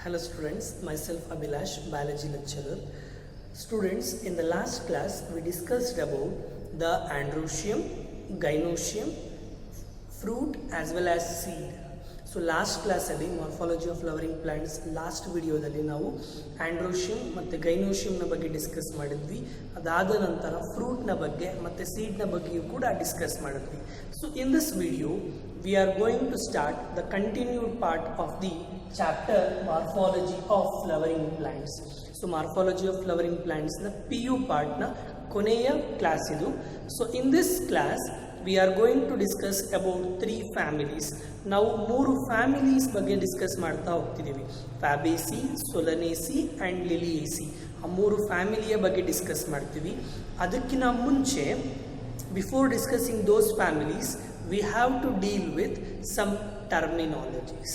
Hello students, myself Abhilash, biology lecturer. Students, in the last class we discussed about the androecium, gynoecium, fruit as well as seed. So last class alli morphology of flowering plants last video dalli ನಾವು androecium ಮತ್ತೆ gynoecium ನ ಬಗ್ಗೆ discuss ಮಾಡಿದ್ವಿ. ಅದಾದ ನಂತರ fruit ನ ಬಗ್ಗೆ ಮತ್ತೆ ಸೀಡ್ ನ ಬಗ್ಗೆಯೂ ಕೂಡ ಡಿಸ್ಕಸ್ ಮಾಡಿದ್ವಿ. So in this video we are going to start the continued part of the chapter morphology of flowering plants. So morphology of flowering plants na PU part na ಕೊನೆಯ class ಇದು. So in this class we are going to discuss about 3 families. ನಾವು 3 families ಬಗ್ಗೆ discuss ಮಾಡ್ತಾ ಹೋಗ್ತಿದ್ದೀವಿ. Fabaceae, Solanaceae and Liliaceae, ಆ 3 ಫ್ಯಾಮಿಲಿಯ ಬಗ್ಗೆ discuss ಮಾಡ್ತೀವಿ. ಅದಕ್ಕಿಂತ ಮುಂಚೆ before discussing those families we have to deal with some terminologies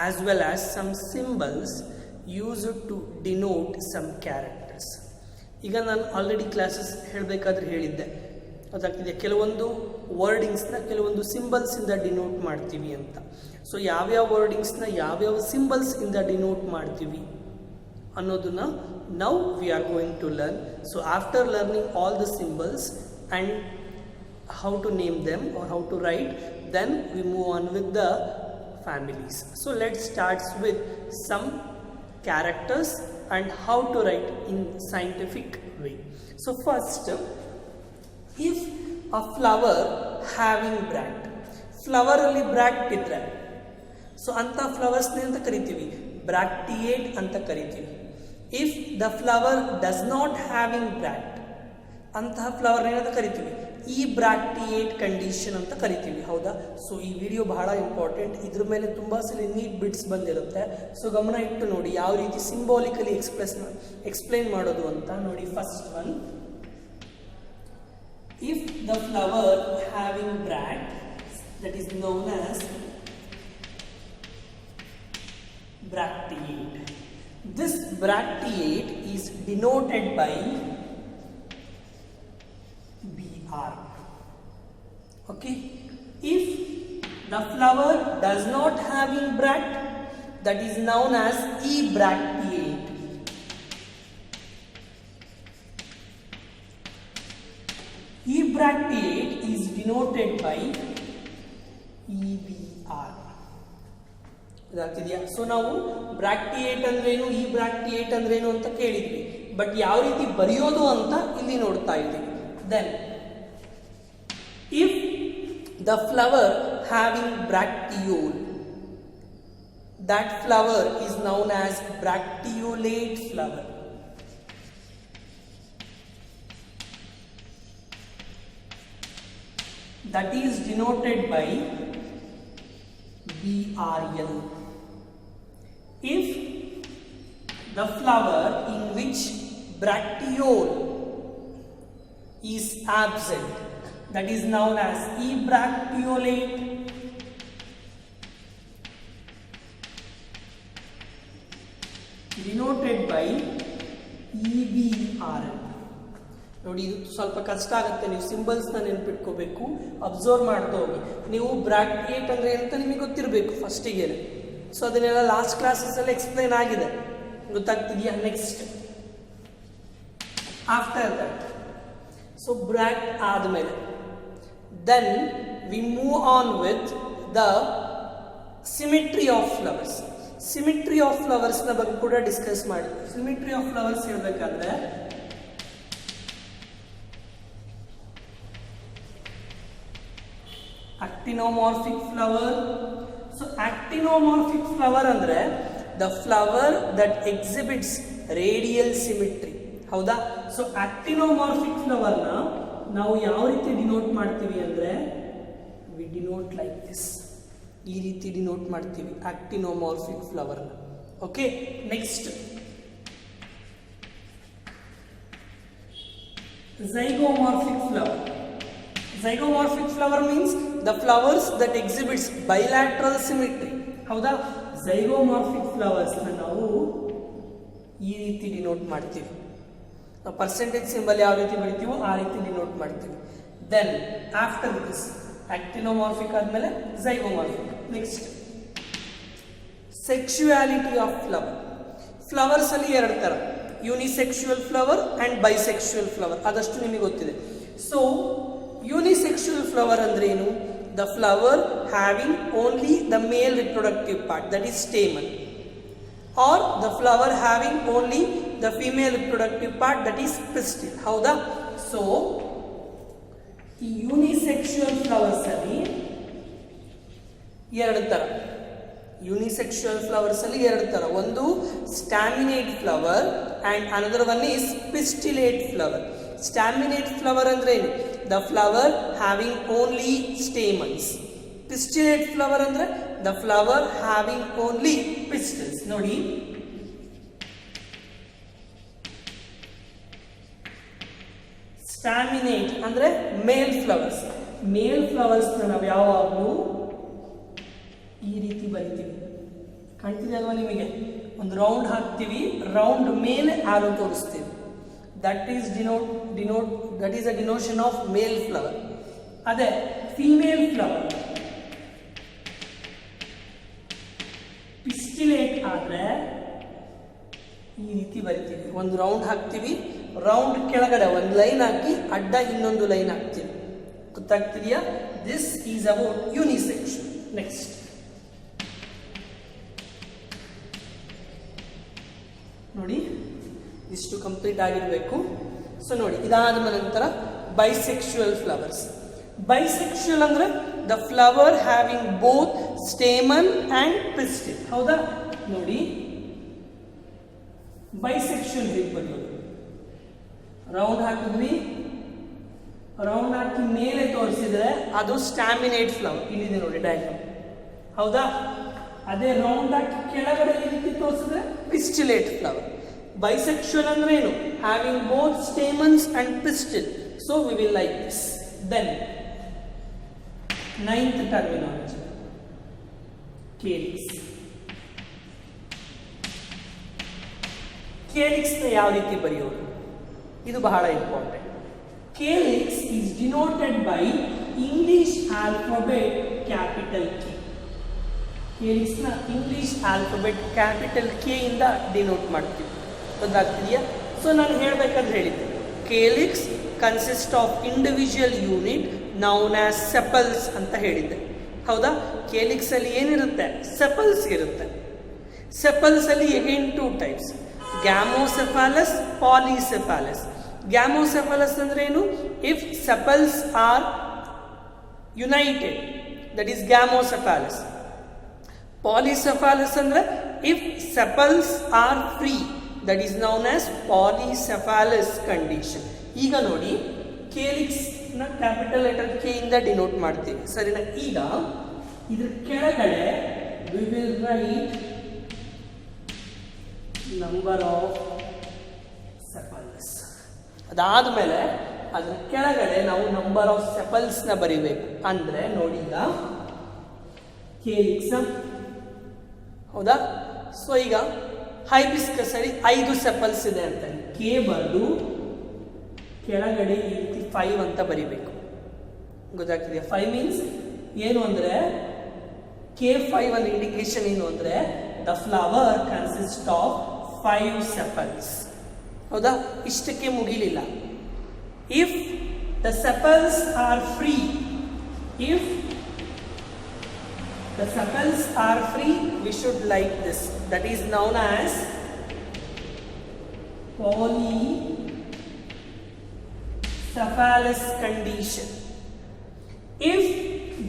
as well as some symbols used to denote some characters. ಈಗ ನಾನು ಆಲ್ರೆಡಿ ಕ್ಲಾಸಸ್ ಹೇಳಬೇಕಾದ್ರೆ ಹೇಳಿದ್ದೆ, ಅದಾಗ್ತಿದೆ ಕೆಲವೊಂದು ವರ್ಡಿಂಗ್ಸ್ನ ಕೆಲವೊಂದು ಸಿಂಬಲ್ಸಿಂದ ಡಿನೋಟ್ ಮಾಡ್ತೀವಿ ಅಂತ. ಸೊ ಯಾವ್ಯಾವ ವರ್ಡಿಂಗ್ಸ್ನ ಯಾವ್ಯಾವ ಸಿಂಬಲ್ಸಿಂದ ಡಿನೋಟ್ ಮಾಡ್ತೀವಿ ಅನ್ನೋದನ್ನ now we are going to learn. So after learning all the symbols and how to name them or how to write, then we move on with the families. So let's start with some characters and how to write in scientific way. So first, if a flower having bract, flower ಅಲ್ಲಿ ಬ್ರಾಕ್ಟ್ ಇದ್ರೆ so ಅಂತ flowers ಅಂತ ಕರಿತೀವಿ bracteate ಅಂತ ಕರಿತೀವಿ. If the flower does not having bract, ಅಂತಹ flower ಏನಂತ ಕರಿತೀವಿ ಈ ಬ್ರಾಕ್ಟಿಯೇಟ್ ಕಂಡೀಷನ್ ಅಂತ ಕರಿತೀವಿ. ಹೌದಾ? ಸೊ ಈ ವಿಡಿಯೋ ಬಹಳ ಇಂಪಾರ್ಟೆಂಟ್, ಇದ್ರ ಮೇಲೆ ತುಂಬ ಸಲ ನೀಟ್ ಬಿಟ್ಸ್ ಬಂದಿರುತ್ತೆ. ಸೊ ಗಮನ ಇಟ್ಟು ನೋಡಿ ಯಾವ ರೀತಿ ಸಿಂಬಾಲಿಕಲಿ ಎಕ್ಸ್ಪ್ಲೇನ್ ಮಾಡೋದು ಅಂತ ನೋಡಿ. First one, if the flower having bract that is known as bracteate. This bracteate is denoted by BR. Okay. If the flower does not having bract, that is known as ebracteate. Ebracteate is denoted by EBR. ಇದಾಗ್ತಿದೆಯಾ? So ನಾವು bracteate ಅಂದ್ರೇನು, ಈ ಬ್ರಾಕ್ಟಿಯೇಟ್ ಅಂದ್ರೇನು ಅಂತ ಕೇಳಿದ್ವಿ, but ಯಾವ ರೀತಿ ಬರೆಯೋದು ಅಂತ ಇಲ್ಲಿ ನೋಡ್ತಾ ಇದ್ದೀವಿ. Then if the flower having bracteole, that flower is known as bracteolate flower. That is denoted by BRL. If the flower in which bracteole is absent, that is known as ebracteolate. Denoted by EBRL. ನೋಡಿ, ಇದು ಸ್ವಲ್ಪ ಕಷ್ಟ ಆಗುತ್ತೆ, ನೀವು ಸಿಂಬಲ್ಸ್ನ ನೆನ್ಪಿಟ್ಕೋಬೇಕು, observe ಮಾಡ್ತಾ ಹೋಗಿ. ನೀವು ಬ್ರಾಕ್ಟಿಯೇಟ್ ಅಂದರೆ ಅಂತ ನಿಮಗೆ ಗೊತ್ತಿರಬೇಕು ಫಸ್ಟಿಗೆ. ಸೊ ಅದನ್ನೆಲ್ಲ ಲಾಸ್ಟ್ ಕ್ಲಾಸಸ್ಸಲ್ಲಿ ಎಕ್ಸ್ಪ್ಲೈನ್ ಆಗಿದೆ, ಗೊತ್ತಾಗ್ತಿದೆಯಾ? ನೆಕ್ಸ್ಟ್ ಆಫ್ಟರ್ ದಟ್, ಸೊ ಬ್ರಾಕ್ಟ್ ಆದಮೇಲೆ then we move on with the symmetry of flowers. Symmetry of flowers ನ ಬಗ್ಗೆ ಕೂಡ ಡಿಸ್ಕಸ್ ಮಾಡಿ. Symmetry of flowers ಹೇಳಬೇಕಾದ್ರೆ actinomorphic flower. So actinomorphic flower ಅಂದ್ರೆ the flower that exhibits radial symmetry. ಹೌದಾ? So actinomorphic flower ನ ನಾವು ಯಾವ ರೀತಿ ಡಿನೋಟ್ ಮಾಡ್ತೀವಿ ಅಂದರೆ ವಿ ಡಿನೋಟ್ ಲೈಕ್ ದಿಸ್, ಈ ರೀತಿ ಡಿನೋಟ್ ಮಾಡ್ತೀವಿ ಆಕ್ಟಿನೋಮಾರ್ಫಿಕ್ ಫ್ಲವರ್ನ. Okay, next zygomorphic flower. Zygomorphic flower means the flowers that exhibits bilateral symmetry. ಹೌದಾ? ಝೈಗೋಮಾರ್ಫಿಕ್ ಫ್ಲವರ್ಸ್ನ ನಾವು ಈ ರೀತಿ ಡಿನೋಟ್ ಮಾಡ್ತೀವಿ. ನಾವು ಪರ್ಸೆಂಟೇಜ್ ಸಿಂಬಲ್ ಯಾವ ರೀತಿ ಬರಿತೀವೋ ಆ ರೀತಿ ಡಿನೋಟ್ ಮಾಡ್ತೀವಿ. ದೆನ್ ಆಫ್ಟರ್ ದಿಸ್ ಆಕ್ಟಿನೋಮಾರ್ಫಿಕ್ ಆದಮೇಲೆ zygomorphic. Next sexuality of flower. Flowers ಅಲ್ಲಿ ಎರಡು ತರ, unisexual flower and bisexual flower, ಅದಷ್ಟು ನಿಮಗೆ ಗೊತ್ತಿದೆ. ಸೊ ಯೂನಿಸೆಕ್ಸುವಲ್ ಫ್ಲವರ್ ಅಂದ್ರೆ ಏನು? The flower having only the male reproductive part, that is stamen, or the flower having only the female reproductive part, that is pistil. ಹೌದಾ? So ಈ unisexual flowers ಅಲ್ಲಿ ಎರಡು ತರ. ಯೂನಿಸೆಕ್ಸುವಲ್ ಫ್ಲವರ್ಸ್ ಅಲ್ಲಿ ಎರಡು ತರ, ಒಂದು staminate flower and another one is pistillate flower. Staminate flower ಅಂದ್ರೆ ಏನು? The flower having only stamens. Pistillate flower ಅಂದ್ರೆ the flower having only pistils. ನೋಡಿ, ಸ್ಟಾಮಿನೇಟ್ ಅಂದ್ರೆ ಮೇಲ್ ಫ್ಲವರ್ಸ್. ಮೇಲ್ ಫ್ಲವರ್ಸ್ ನಾವು ಯಾವಾಗಲೂ ಈ ರೀತಿ ಬರಿತೀವಿ, ಕಾಣ್ತಿದೆ ಅಲ್ವಾ ನಿಮಗೆ? ಒಂದು ರೌಂಡ್ ಹಾಕ್ತೀವಿ, ರೌಂಡ್ ಮೇಲೆ ಆರೋ ತೋರಿಸ್ತೀವಿ. That is that is a denotion of male flower. ಅದೇ ಫಿಮೇಲ್ ಫ್ಲವರ್ ಪಿಸ್ಟಿಲೇಟ್ ಆದ್ರೆ ಈ ರೀತಿ ಬರಿತೀವಿ, ಒಂದು ರೌಂಡ್ ಹಾಕ್ತೀವಿ, ರೌಂಡ್ ಕೆಳಗಡೆ ಒಂದು ಲೈನ್ ಹಾಕಿ ಅಡ್ಡ ಇನ್ನೊಂದು ಲೈನ್ ಹಾಕ್ತೀವಿ. ಗೊತ್ತಾಗ್ತಿದೆಯಾ? This is about unisexual. Next ನೋಡಿ, ಇಷ್ಟು ಕಂಪ್ಲೀಟ್ ಆಗಿರಬೇಕು. ಸೊ ನೋಡಿ, ಇದಾದ ನಂತರ ಬೈಸೆಕ್ಸುವಲ್ ಫ್ಲವರ್ಸ್. ಬೈಸೆಕ್ಸುವಲ್ ಅಂದ್ರೆ the flower having both stamen and pistil. ಹೌದಾ? ನೋಡಿ, ಬೈಸೆಕ್ಸುವಲ್ ಹೇಗೆ ಬರೆಯೋದು? ರೌಂಡ್ ಹಾಕಿದ್ವಿ, ರೌಂಡ್ ಹಾಕಿ ಮೇಲೆ ತೋರಿಸಿದ್ರೆ ಅದು ಸ್ಟಾಮಿನೇಟ್ ಫ್ಲವರ್. ಇಲ್ಲಿದೆ ನೋಡಿ ಡಯಾಗ್ರಾಮ್. ಹೌದಾ? ಅದೇ ರೌಂಡ್ ಹಾಕಿ ಕೆಳಗಡೆ ಈ ರೀತಿ ತೋರಿಸಿದ್ರೆ ಪಿಸ್ಟಿಲೇಟ್ ಫ್ಲವರ್. ಬೈಸೆಕ್ಸುವಲ್ ಅಂದ್ರೆ ಏನು? Having both stamens and pistil. So we will like this. Then ninth terminology, calyx. Calyx ನ ಯಾವ ರೀತಿ ಬರೆಯೋದು? ಇದು ಬಹಳ important. Calyx is denoted by English alphabet capital K. Calyx ನ ಇಂಗ್ಲಿಷ್ ಆಲ್ಫಾಬೆಟ್ ಕ್ಯಾಪಿಟಲ್ ಕೆ ಇಂದ ಡಿನೋಟ್ ಮಾಡ್ತೀವಿ. ಗೊತ್ತಾಗ್ತಿದೆಯಾ? ಸೊ ನಾನು ಹೇಳ್ಬೇಕಂದ್ರೆ ಹೇಳಿದ್ದೆ, calyx consist of individual unit known as sepals ಅಂತ ಹೇಳಿದ್ದೆ. ಹೌದಾ? ಕೇಲಿಕ್ಸ್ ಅಲ್ಲಿ ಏನಿರುತ್ತೆ? ಸೆಪಲ್ಸ್ ಇರುತ್ತೆ. ಸೆಪಲ್ಸ್ ಅಲ್ಲಿ again two types, gamosepalous, polysepalous. Gamosepalous ಅಂದ್ರೆ ಏನು? If sepals are united, that is gamosepalous. Polysepalous ಅಂದ್ರೆ if sepals are free, that is known as polysepalous condition. ಈಗ ನೋಡಿ, ಕೇಲಿಕ್ಸ್ ನ ಕ್ಯಾಪಿಟಲ್ ಲೆಟರ್ ಕೆ ಇಂದ ಡಿನೋಟ್ ಮಾಡ್ತೀವಿ, ಸರಿನಾ? ಈಗ ಇದ್ರ ಕೆಳಗಡೆ we will write number of sepals. ಅದಾದ್ಮೇಲೆ ಅದ್ರ ಕೆಳಗಡೆ ನಾವು ನಂಬರ್ ಆಫ್ ಸೆಪಲ್ಸ್ ನ ಬರಿಬೇಕು. ಅಂದ್ರೆ ನೋಡಿ, ಈಗ ಕೇಲಿಕ್ಸ್, ಹೌದಾ? ಸೊ ಈಗ ಹೈಬಿಸ್ಕಸ್ ಅಲ್ಲಿ 5 ಸೆಪಲ್ಸ್ ಇದೆ ಅಂತ ಕೆ ಬರೆದು ಕೆಳಗಡೆ ಈ ರೀತಿ 5 ಅಂತ ಬರಿಬೇಕು. ಗೊತ್ತಾಗ್ತಿದೆಯಾ? 5 ಮೀನ್ಸ್ ಏನು ಅಂದ್ರೆ, K5 ಒಂದು ಇಂಡಿಕೇಶನ್ ಏನು ಅಂದ್ರೆ the flower consist of 5 sepals. ಹೌದಾ? ಇಷ್ಟಕ್ಕೆ ಮುಗಿಲಿಲ್ಲ. If the sepals are free, if the sepals are free, we should like this, that is known as polycephalous condition. If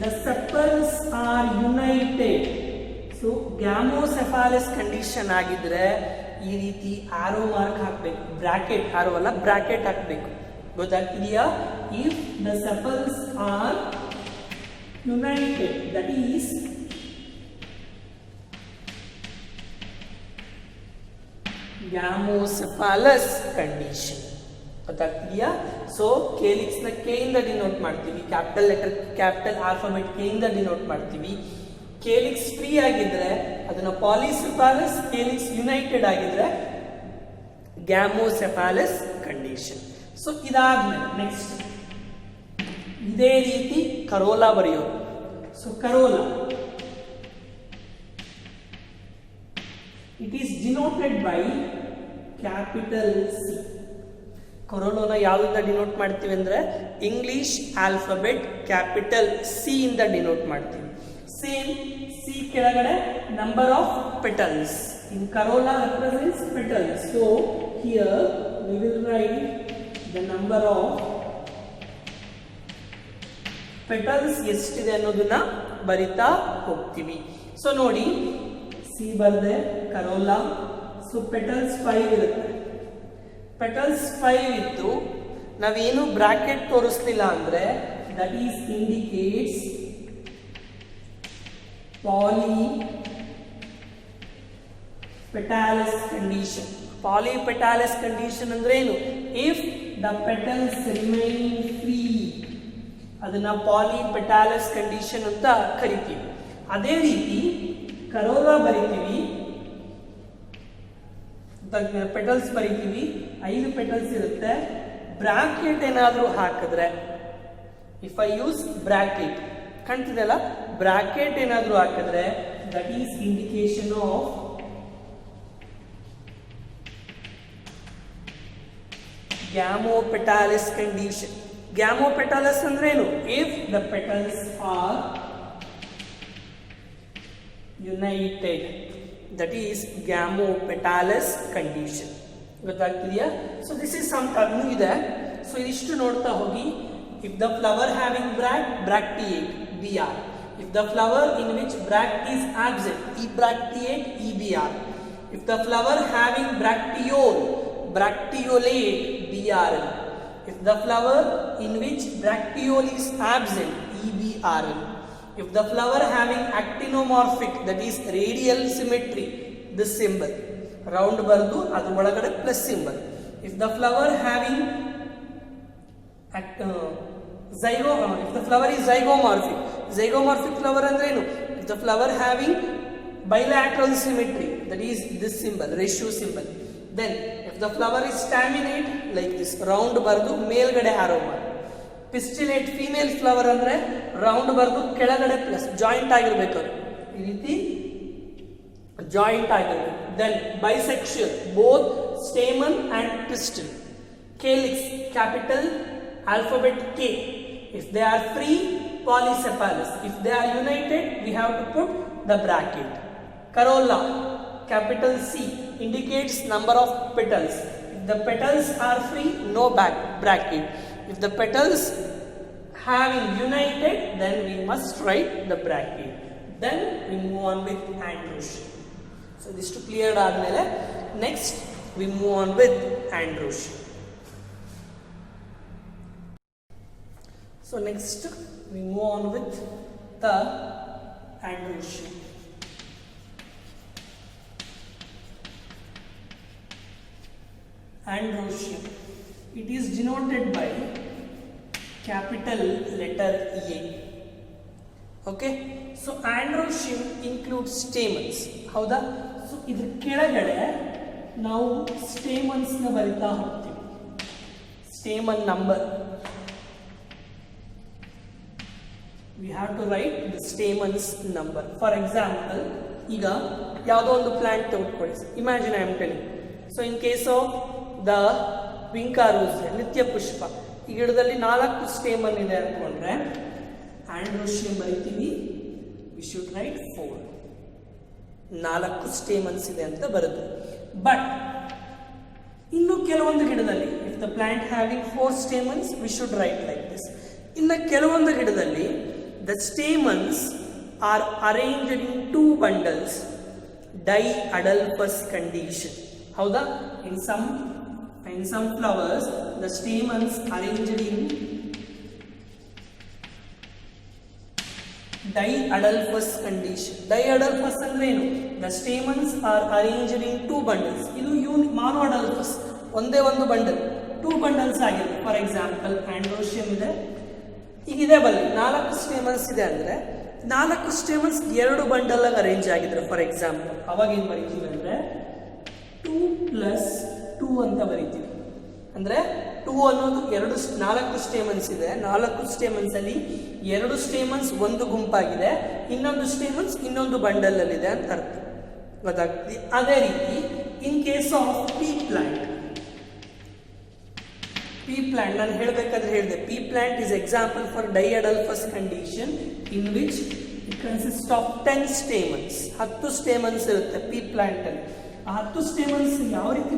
the sepals are united, so gamocephalous condition ಆಗಿದ್ರೆ ಈ ರೀತಿ arrow mark ಹಾಕಬೇಕು, bracket, ಆರೋ ಅಲ್ಲ bracket ಹಾಕಬೇಕು. ಗೊತ್ತಾಗ್ತಿದೆಯಾ? if the sepals are united, that is gamocephalous condition. ಗೊತ್ತಾಗ್ತಿದೆಯಾ? So calyx ನ K ಇಂದ ಡಿನೋಟ್ ಮಾಡ್ತೀವಿ, capital letter capital alphabet K ಇಂದ ಡಿನೋಟ್ ಮಾಡ್ತೀವಿ. ಕೇಲಿಕ್ಸ್ ಫ್ರೀ ಆಗಿದ್ರೆ ಅದನ್ನ ಪಾಲಿಸೆಫಾಲಸ್, ಕೇಲಿಕ್ಸ್ ಯುನೈಟೆಡ್ ಆಗಿದ್ರೆ ಗ್ಯಾಮೋಸೆಫಾಲಸ್ ಕಂಡೀಷನ್. ಸೊ ಇದಾದ್ಮೇಲೆ ನೆಕ್ಸ್ಟ್ ಇದೇ ರೀತಿ ಕರೋಲಾ ಬರೆಯೋದು. So corolla it is denoted by capital C. ಕೊರೋನಾನ ಯಾವುದರಿಂದ ಡಿನೋಟ್ ಮಾಡ್ತೀವಿ ಅಂದರೆ ಇಂಗ್ಲಿಷ್ ಆಲ್ಫಾಬೆಟ್ ಕ್ಯಾಪಿಟಲ್ ಸಿ ಇಂದ ಡಿನೋಟ್ ಮಾಡ್ತೀವಿ. ಸೇಮ್ ಸಿ ಕೆಳಗಡೆ number of petals. In Corolla represents petals. So here we will write the number of petals ಎಷ್ಟಿದೆ ಅನ್ನೋದನ್ನ ಬರಿತಾ ಹೋಗ್ತೀವಿ. ಸೊ ನೋಡಿ, ಸಿ ಬರ್ದೆ ಕರೋಲಾ. ಸೊ ಪೆಟಲ್ಸ್ 5 ಇರುತ್ತೆ. ಪೆಟಲ್ಸ್ 5 ಇದ್ದು ನಾವೇನು ಬ್ರಾಕೆಟ್ ತೋರಿಸ್ಲಿಲ್ಲ ಅಂದ್ರೆ that is indicates polypetalous condition. Polypetalous condition ಅಂದ್ರೆ ಏನು? If the petals remain free, ಅದನ್ನ polypetalous condition ಅಂತ ಕರಿತೀವಿ. ಅದೇ ರೀತಿ ಕರೋಲಾ ಬರಿತೀವಿ, ಪೆಟಲ್ಸ್ ಬರಿತೀವಿ, 5 ಪೆಟಲ್ಸ್ ಇರುತ್ತೆ. ಬ್ರಾಕೆಟ್ ಏನಾದರೂ ಹಾಕಿದ್ರೆ, ಇಫ್ ಐ ಯೂಸ್ ಬ್ರಾಕೆಟ್, ಕಾಣ್ತಿದೆಯಲ್ಲ, ಬ್ರಾಕೆಟ್ ಏನಾದರೂ ಹಾಕಿದ್ರೆ that is indication of gamopetalous condition. Gamopetalous ಅಂದ್ರೆ ಏನು? If the petals are united, that is gamopetalous condition. ಗೊತ್ತಾಗ್ತಿದೆಯಾ? So this is some term ಇದೆ. ಸೊ ಇದಿಷ್ಟು ನೋಡ್ತಾ ಹೋಗಿ. If the flower having bracteate, BR. If the flower in which bract is absent, bracteate, EBR. If the flower having bracteole, bracteolate, BRL. If the flower in which bracteole is absent, EBRL. If the flower having actinomorphic, that is radial symmetry, this symbol. Round bardu, adu ಒಳಗಡೆ plus symbol. If the flower having if the flower is zygomorphic flower ಅಂದ್ರೆ ಏನು? If the flower having bilateral symmetry, that is this symbol, ratio symbol. Then if the flower is staminate, like this, round barದು ಮೇಲ್ಗಡೆ arrow ಮಾಡಿ. Pistillate female flower ಅಂದ್ರೆ round barದು ಕೆಳಗಡೆ plus joint ಆಗಿರಬೇಕು, ಈ ರೀತಿ joint ಆಗಿರಬೇಕು. Then bisexual, both stamen and pistil. Calyx, capital alphabet K. If they are free, polycephalous. If they are united, we have to put the bracket. Corolla, capital C, indicates number of petals. If the petals are free, no bracket. If the petals having united, then we must write the bracket. Then we move on with androecium. So this to clear ಆದ್ಮೇಲೆ next we move on with androecium. So next we move on with the androecium. Androecium, it is denoted by capital letter A. Okay, so androecium includes stamens. ಹೌದಾ? So ಇದ್ರ ಕೆಳಗಡೆ ನಾವು stamens ನ ಬರಿತಾ ಹೋಗ್ತೀವಿ. Stamen number, we have to write the stamens number. For example, ಈಗ ಯಾವುದೋ ಒಂದು ಪ್ಲಾಂಟ್ ತೆಗೆದುಕೊಳ್ಳಿ. Imagine I am telling. So in case of the Vinca rosea, ನಿತ್ಯ ಪುಷ್ಪ, ಈ ಗಿಡದಲ್ಲಿ 4 ಸ್ಟೇಮನ್ ಇದೆ ಅನ್ಕೊಂಡ್ರೆ ಆಂಡ್ರೋಶಿಯಂ ಬರಿತೀವಿ. we should write 4. 4 ಸ್ಟೇಮನ್ಸ್ ಇದೆ ಅಂತ ಬರುತ್ತೆ. ಬಟ್ ಇನ್ನು ಕೆಲವೊಂದು ಗಿಡದಲ್ಲಿ if the plant having 4 stamens, we should write like this. ಇನ್ನು ಕೆಲವೊಂದು ಗಿಡದಲ್ಲಿ the stamens are arranged in 2 bundles, diadelphous condition. ಹೌದಾ? in some flowers the stamens arranged in diadelphous condition. Diadelphous ಅಂದ್ರೆ ಏನು? the stamens are arranged in 2 bundles. ಇದು monoadelphous, ಒಂದೇ ಒಂದು bundle, 2 bundles ಆಗಿದೆ. ಫಾರ್ ಎಕ್ಸಾಂಪಲ್ ಆಂಡ್ರೋಶಿಯಂ ಇದೆ, ಈಗಿದೆ ಬಲ್ಲಿ 4 ಸ್ಟೇಮನ್ಸ್ ಇದೆ ಅಂದ್ರೆ 4 ಸ್ಟೇಮನ್ಸ್ 2 ಬಂಡಲ್ ಆಗಿ ಅರೇಂಜ್ ಆಗಿದ್ರೆ ಫಾರ್ ಎಕ್ಸಾಂಪಲ್, ಅವಾಗ ಏನು ಬರೀತೀವಿ ಅಂದ್ರೆ 2 + 2 ಅಂತ ಬರೀತೀವಿ. ಅಂದ್ರೆ 2 ಅನ್ನೋದು 4 ಸ್ಟೇಮನ್ಸ್ ಇದೆ, 4 ಸ್ಟೇಮನ್ಸ್ ಅಲ್ಲಿ 2 ಸ್ಟೇಮನ್ಸ್ ಒಂದು ಗುಂಪಾಗಿದೆ, ಇನ್ನೊಂದು ಸ್ಟೇಮನ್ಸ್ ಇನ್ನೊಂದು ಬಂಡಲ್ ಅಲ್ಲಿ ಇದೆ ಅಂತ ಅರ್ಥ. ಗೊತ್ತಾಗ್ತದೆ. ಅದೇ ರೀತಿ in case of pea plant ನಾನು ಹೇಳಬೇಕಾದ್ರೆ ಹೇಳಿದೆ, pea plant is example for diadelphous condition in which it consist of 10 stamens. 10 stamens ಇರುತ್ತೆ ಪೀ ಪ್ಲಾಂಟ್ ಅಲ್ಲಿ. ಆ 10 ಸ್ಟೇಮನ್ಸ್ ಯಾವ ರೀತಿ,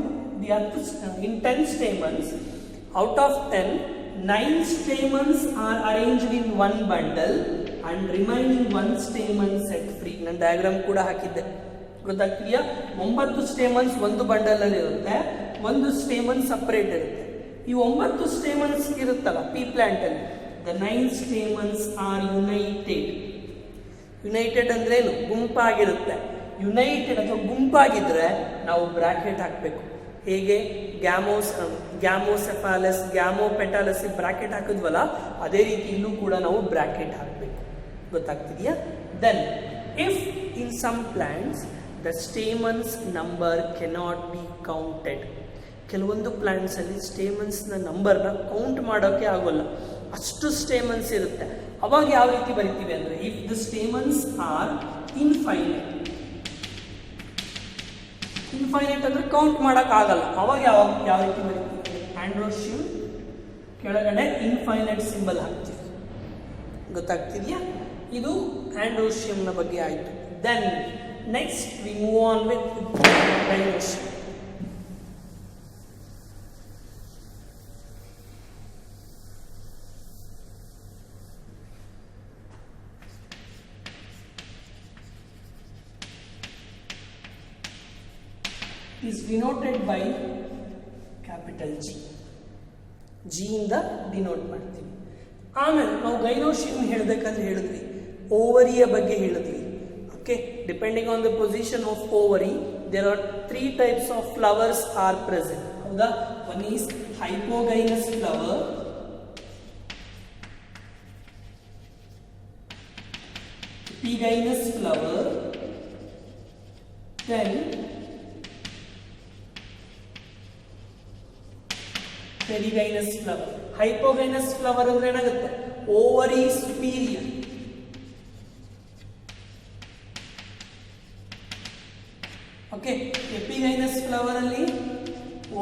in 10 stamens out of 10 9 stamens are arranged in one bundle and remaining 1 stamen set free. ನಾನು diagram ಕೂಡ ಹಾಕಿದ್ದೆ, ಗೊತ್ತಾಗ್ತಿದೆಯಾ? 9 stamens ಒಂದು bundle ಅಲ್ಲಿ ಇರುತ್ತೆ, 1 ಸ್ಟೇಮನ್ ಸಪರೇಟ್ ಇರುತ್ತೆ. ಈ 9 ಸ್ಟೇಮನ್ಸ್ ಇರುತ್ತಲ್ಲ ಪೀ ಪ್ಲಾಂಟ್ ಅಲ್ಲಿ, ದ 9 ಸ್ಟೇಮನ್ಸ್ ಆರ್ ಯುನೈಟೆಡ್ ಅಂದ್ರೆ ಏನು? ಗುಂಪಾಗಿರುತ್ತೆ. ಯುನೈಟೆಡ್ ಅಥವಾ ಗುಂಪಾಗಿದ್ರೆ ನಾವು ಬ್ರಾಕೆಟ್ ಹಾಕಬೇಕು. ಹೇಗೆ ಗ್ಯಾಮೋಸೆಫಾಲಸ್ ಗ್ಯಾಮೋಪೆಟಾಲಸ್ ಬ್ರಾಕೆಟ್ ಹಾಕಿದ್ವಲ್ಲ, ಅದೇ ರೀತಿ ಇಲ್ಲೂ ಕೂಡ ನಾವು ಬ್ರಾಕೆಟ್ ಹಾಕಬೇಕು. ಗೊತ್ತಾಗ್ತಿದೆಯಾ? Then if in some plants the stamens number cannot be counted. ಕೆಲವೊಂದು ಪ್ಲಾಂಟ್ಸ್ ಅಲ್ಲಿ ಸ್ಟೇಮನ್ಸ್ ನ ನಂಬರ್ನ ಕೌಂಟ್ ಮಾಡೋಕೆ ಆಗೋಲ್ಲ, ಅಷ್ಟು ಸ್ಟೇಮನ್ಸ್ ಇರುತ್ತೆ. ಅವಾಗ ಯಾವ ರೀತಿ ಬರಿತೀವಿ ಅಂದ್ರೆ, if the stamens are infinite ಅಂದ್ರೆ ಕೌಂಟ್ ಮಾಡಕ್ ಆಗಲ್ಲ, ಅವಾಗ ಯಾವ ರೀತಿ ಬರೀತೀವಿ? ಆಂಡ್ರೋಶಿಯಂ ಕೆಳಗಡೆ ಇನ್ಫೈನೈಟ್ ಸಿಂಬಲ್ ಹಾಕ್ತೀವಿ. ಗೊತ್ತಾಗ್ತಿದೆಯಾ? ಇದು ಆಂಡ್ರೋಶಿಯಂ ನ ಬಗ್ಗೆ ಆಯ್ತು. Then next we move on with gynoecium. is denoted by capital G. G ಇಂದ ಡಿನೋಟ್ ಮಾಡ್ತೀವಿ. ಆಮೇಲೆ ನಾವು ಗೈನೋಶಿಯಂ ಹೇಳಬೇಕಂದ್ರೆ ಹೇಳಿದ್ವಿ, ಓವರಿಯ ಬಗ್ಗೆ ಹೇಳಿದ್ವಿ. Okay, depending on the position of ovary there are 3 types of flowers are present. ಹೌದಾ? One is hypogynous flower, epigynous flower, then perigynous flower. Hypogynous flower ಅಂದ್ರೆ ಏನಾಗುತ್ತೆ? Ovary superior. Okay, epigynous flower ಅಲ್ಲಿ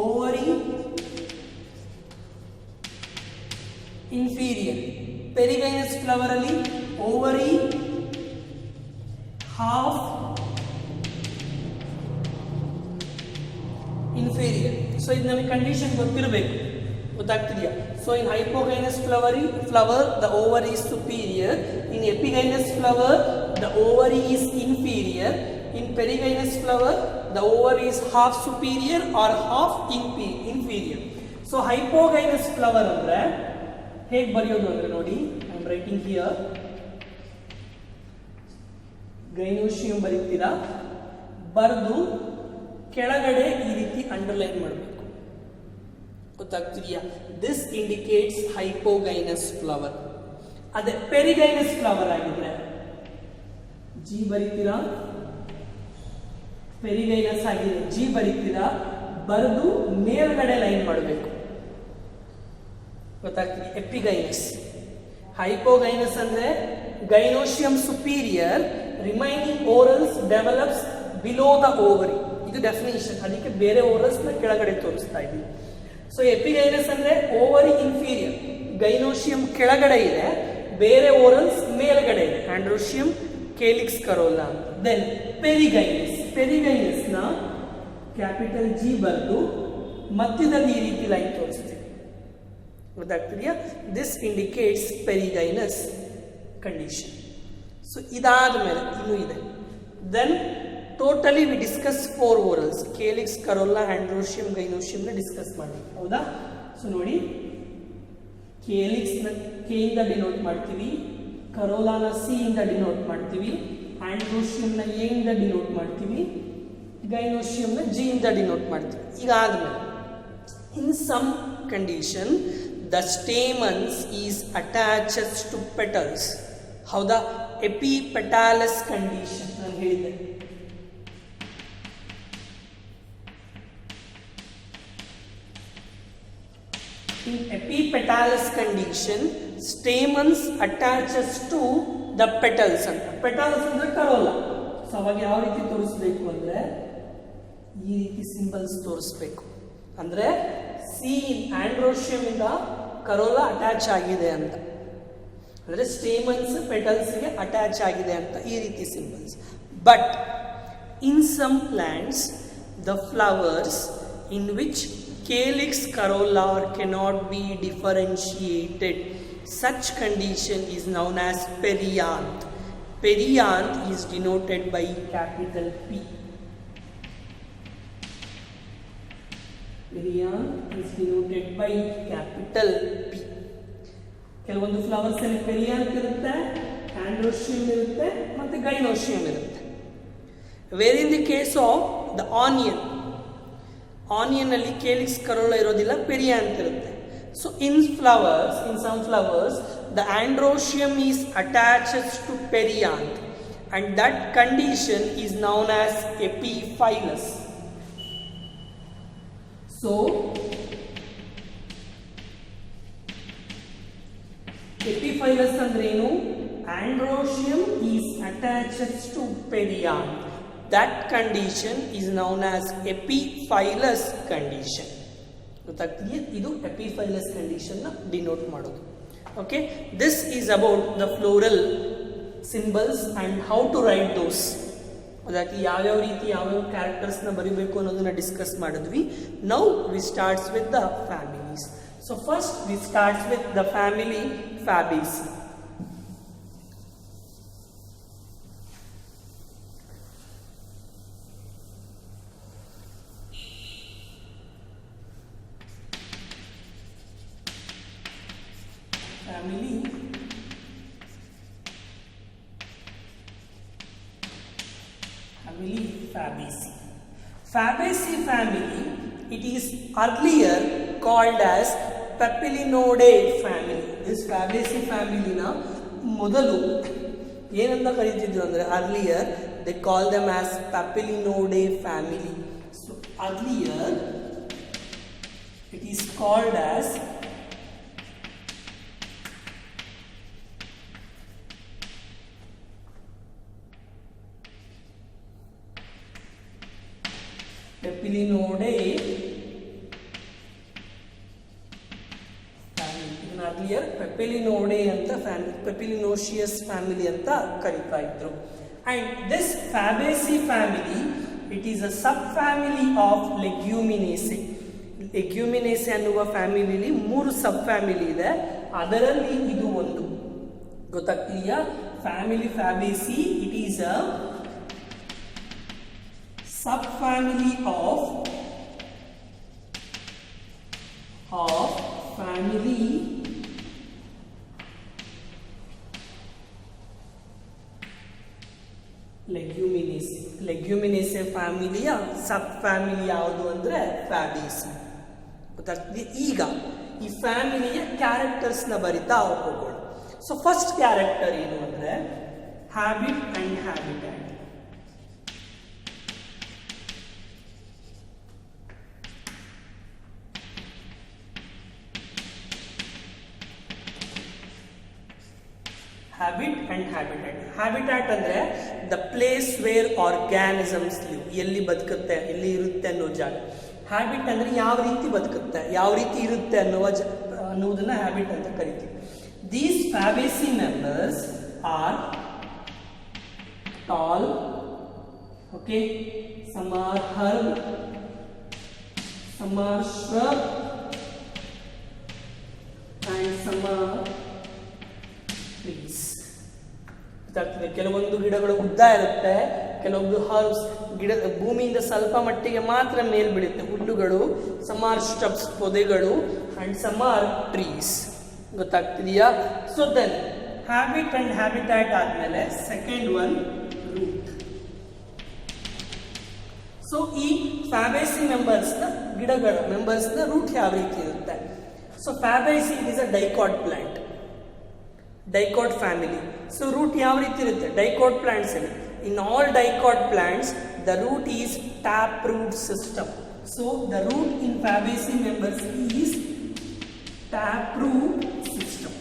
ovary inferior. Perigynous flower ಅಲ್ಲಿ ovary half inferior. So ಇದು ನಮಗೆ condition ಗೊತ್ತಿರಬೇಕು. ಗೊತ್ತಾಗ್ತಿದೆಯಾ? So in hypogynous flower the ovary is superior, in epigynous flower the ovary is inferior, in perigynous flower the ovary is half superior or half inferior. So hypogynous flower ಅಂದ್ರೆ ಹೇಗೆ ಬರೆಯೋದು ಅಂದ್ರೆ ನೋಡಿ, I am writing here, ಗೈನೋಶಿಯಂ ಬರೀತೀರಾ, ಬರೆದು ಕೆಳಗಡೆ ಈ ರೀತಿ underline ಮಾಡಬೇಕು. ಗೊತ್ತಾಗ್ತಿದೆಯಾ? This indicates hypogynous flower. ಅದೇ ಪೆರಿಗೈನಸ್ ಫ್ಲವರ್ ಆಗಿದ್ರೆ ಜಿ ಬರೀತೀರಾ, ಪೆರಿಗೈನಸ್ ಆಗಿದೆ ಜಿ ಬರೀತೀರಾ, ಬರೆದು ಮೇಲ್ಗಡೆ ಲೈನ್ ಮಾಡಬೇಕು. ಗೊತ್ತಾಗ್ತಿದೆ? ಎಪಿಗೈನಸ್. ಹೈಪೋಗೈನಸ್ ಅಂದ್ರೆ gynoecium superior, remaining whorls develops below the ovary. ಇದು ಡೆಫಿನೇಷನ್, ಅದಕ್ಕೆ ಬೇರೆ ಓರಲ್ಸ್ ನ ಕೆಳಗಡೆ ತೋರಿಸ್ತಾ ಇದ್ದೀವಿ. ಸೊ ಎಪಿಗೈನಸ್ ಅಂದ್ರೆ ಓವರಿ ಇನ್ಫೀರಿಯರ್, ಗೈನೋಶಿಯಂ ಕೆಳಗಡೆ ಇದೆ, ಬೇರೆ ಓರಲ್ಸ್ ಮೇಲ್ಗಡೆ ಇದೆ, androecium calyx corolla. Then perigynous ನ ಕ್ಯಾಪಿಟಲ್ ಜಿ ಬರೆದು ಮಧ್ಯದಲ್ಲಿ ಈ ರೀತಿ ಲೈನ್ ತೋರಿಸ್ತೀವಿ. ಗೊತ್ತಾಗ್ತಿದೆಯಾ? This indicates perigynous condition. So ಇದಾದ ಮೇಲೆ ಇನ್ನೂ ಇದೆ. Then totally we discuss 4 whorls, calyx, corolla, androecium, gynoecium ನ ಡಿಸ್ಕಸ್ ಮಾಡಿ. ಹೌದಾ? ಸೊ ನೋಡಿ, ಕೇಲಿಕ್ಸ್ ನ ಕೆ ಇಂದ ಡಿನೋಟ್ ಮಾಡ್ತೀವಿ, ಕರೋಲಾನ ಸಿ ಇಂದ ಡಿನೋಟ್ ಮಾಡ್ತೀವಿ, ಆಂಡ್ರೋಶಿಯಂ ನ ಎ ಇಂದ ಡಿನೋಟ್ ಮಾಡ್ತೀವಿ, ಗೈನೋಶಿಯಂ ನ ಜಿ ಇಂದ ಡಿನೋಟ್ ಮಾಡ್ತೀವಿ. ಈಗ ಆದ್ಮೇಲೆ in some condition the stamens is attaches to petals. ಹೌದಾ? ಎಪಿಪೆಟಾಲಸ್ ಕಂಡೀಷನ್ ನಾನು ಹೇಳಿದ್ದೆ. In epipetalous condition, stamens attaches to the petals. ಅಂತ petals ಅಂದ್ರೆ ಕರೋಲಾ. ಸೊ ಅವಾಗ ಯಾವ ರೀತಿ ತೋರಿಸಬೇಕು ಅಂದ್ರೆ ಈ ರೀತಿ ಸಿಂಬಲ್ಸ್ ತೋರಿಸ್ಬೇಕು. ಅಂದರೆ ಸಿ ಆಂಡ್ರೋಶಿಯಮ್ ಇಂದ ಕರೋಲಾ ಅಟ್ಯಾಚ್ ಆಗಿದೆ ಅಂತ, ಅಂದರೆ ಸ್ಟೇಮನ್ಸ್ ಪೆಟಲ್ಸ್ಗೆ ಅಟ್ಯಾಚ್ ಆಗಿದೆ ಅಂತ ಈ ರೀತಿ symbols. But in some plants the flowers in which calyx corolla cannot be differentiated, such condition is known as perianth. Perianth is denoted by capital P. Perianth is denoted by capital P. ಕೆಲವೊಂದು flowers ಅಲ್ಲಿ perianth ಇರುತ್ತೆ, androecium ಇರುತ್ತೆ ಮತ್ತು gynoecium ಇರುತ್ತೆ. Where in the case of the onion ಅಲ್ಲಿ calyx corolla ಇರೋದಿಲ್ಲ, perianth ಇರುತ್ತೆ. So in some flowers the androecium is attaches to perianth and that condition is known as epiphyllous. So epiphyllous ಅಂದ್ರೆ ಏನು? Androecium is attaches to perianth. That condition is known as epiphylous condition. ಗೊತ್ತಾಗ್ತಿದೆಯಾ? ಇದು epiphyllous condition ನ denote ಮಾಡೋದು. Okay, this is about the floral symbols and how to write those. ಅದಕ್ಕೆ ಯಾವ್ಯಾವ ರೀತಿ ಯಾವ್ಯಾವ ಕ್ಯಾರೆಕ್ಟರ್ಸ್ನ ಬರೀಬೇಕು ಅನ್ನೋದನ್ನ ಡಿಸ್ಕಸ್ ಮಾಡಿದ್ವಿ. Now we starts with the families. So first we starts with the family Fabaceae. Fabaceae family, it is earlier called as Papilionode family. This Fabaceae family na modalu ಏನಂತ ಕರೀತಿದ್ರು ಅಂದ್ರೆ earlier they call them as Papilionode family. So earlier it is called as Papilionode family. ಇದನ್ನ earlier Papilionode ಅಂತ family, Papilionoceous family ಅಂತ ಕರೀತಾ ಇದ್ರು. And this Fabaceae family, it is a subfamily of Leguminosae. Leguminosae ಅನ್ನುವ ಫ್ಯಾಮಿಲಿಲಿ 3 ಸಬ್ family ಇದೆ, ಅದರಲ್ಲಿ ಇದು ಒಂದು. ಗೊತ್ತಾಗ್ತಿದೆಯಾ? Family Fabaceae, it is a subfamily of family Leguminosae. Leguminosae ಫ್ಯಾಮಿಲಿಯ ಸಬ್ ಫ್ಯಾಮಿಲಿ ಯಾವುದು ಅಂದ್ರೆ Fabaceae. ಗೊತ್ತಾಗ್ತದೆ? ಈಗ ಈ ಫ್ಯಾಮಿಲಿಯ ಕ್ಯಾರೆಕ್ಟರ್ಸ್ನ ಬರಿತಾ ಹೋಗೋಣ. ಸೊ ಫಸ್ಟ್ ಕ್ಯಾರೆಕ್ಟರ್ ಏನು ಅಂದ್ರೆ habit and habitat. Habit and habitat. Habitat ಅಂದ್ರೆ the place where organisms live, ಎಲ್ಲಿ ಬದುಕುತ್ತೆ, ಎಲ್ಲಿ ಇರುತ್ತೆ ಅನ್ನೋ ಜಾಗ. ಹ್ಯಾಬಿಟ್ ಅಂದ್ರೆ ಯಾವ ರೀತಿ ಬದುಕುತ್ತೆ, ಯಾವ ರೀತಿ ಇರುತ್ತೆ ಅನ್ನೋದನ್ನ ಹ್ಯಾಬಿಟ್ ಅಂತ ಕರಿತೀವಿ. These Fabaceae members are tall, okay, some are herb, some are shrub and some are trees. ಕೆಲವೊಂದು ಗಿಡಗಳು ಉದ್ದ ಇರುತ್ತೆ, ಕೆಲವೊಂದು ಹರ್ಬ್ಸ್ ಗಿಡ ಭೂಮಿಯಿಂದ ಸ್ವಲ್ಪ ಮಟ್ಟಿಗೆ ಮಾತ್ರ ಮೇಲ್ ಬೀಳುತ್ತೆ, ಹುಲ್ಲುಗಳು. ಸಮ್ ಆರ್ ಸ್ಟಬ್ಸ್, ಪೊದೆಗಳು, ಅಂಡ್ ಸಮ್ ಆರ್ ಟ್ರೀಸ್. ಗೊತ್ತಾಗ್ತಿದೆಯಾ? So then habit and habitat ಆದ್ಮೇಲೆ ಸೆಕೆಂಡ್ ಒನ್ ರೂಟ್. ಸೊ ಈ Fabaceae ಮೆಂಬರ್ಸ್ನ ಗಿಡಗಳ ಮೆಂಬರ್ಸ್ನ ರೂಟ್ ಯಾವ ರೀತಿ ಇರುತ್ತೆ? So Fabaceae is a dicot plant, dicot family. So root ಯಾವ ರೀತಿ ಇರುತ್ತೆ ಡೈಕಾಟ್ ಪ್ಲಾಂಟ್ಸ್ ಅಲ್ಲಿ? In all dicot plants the root is tap root system. So the root in Fabaceae members is tap root system.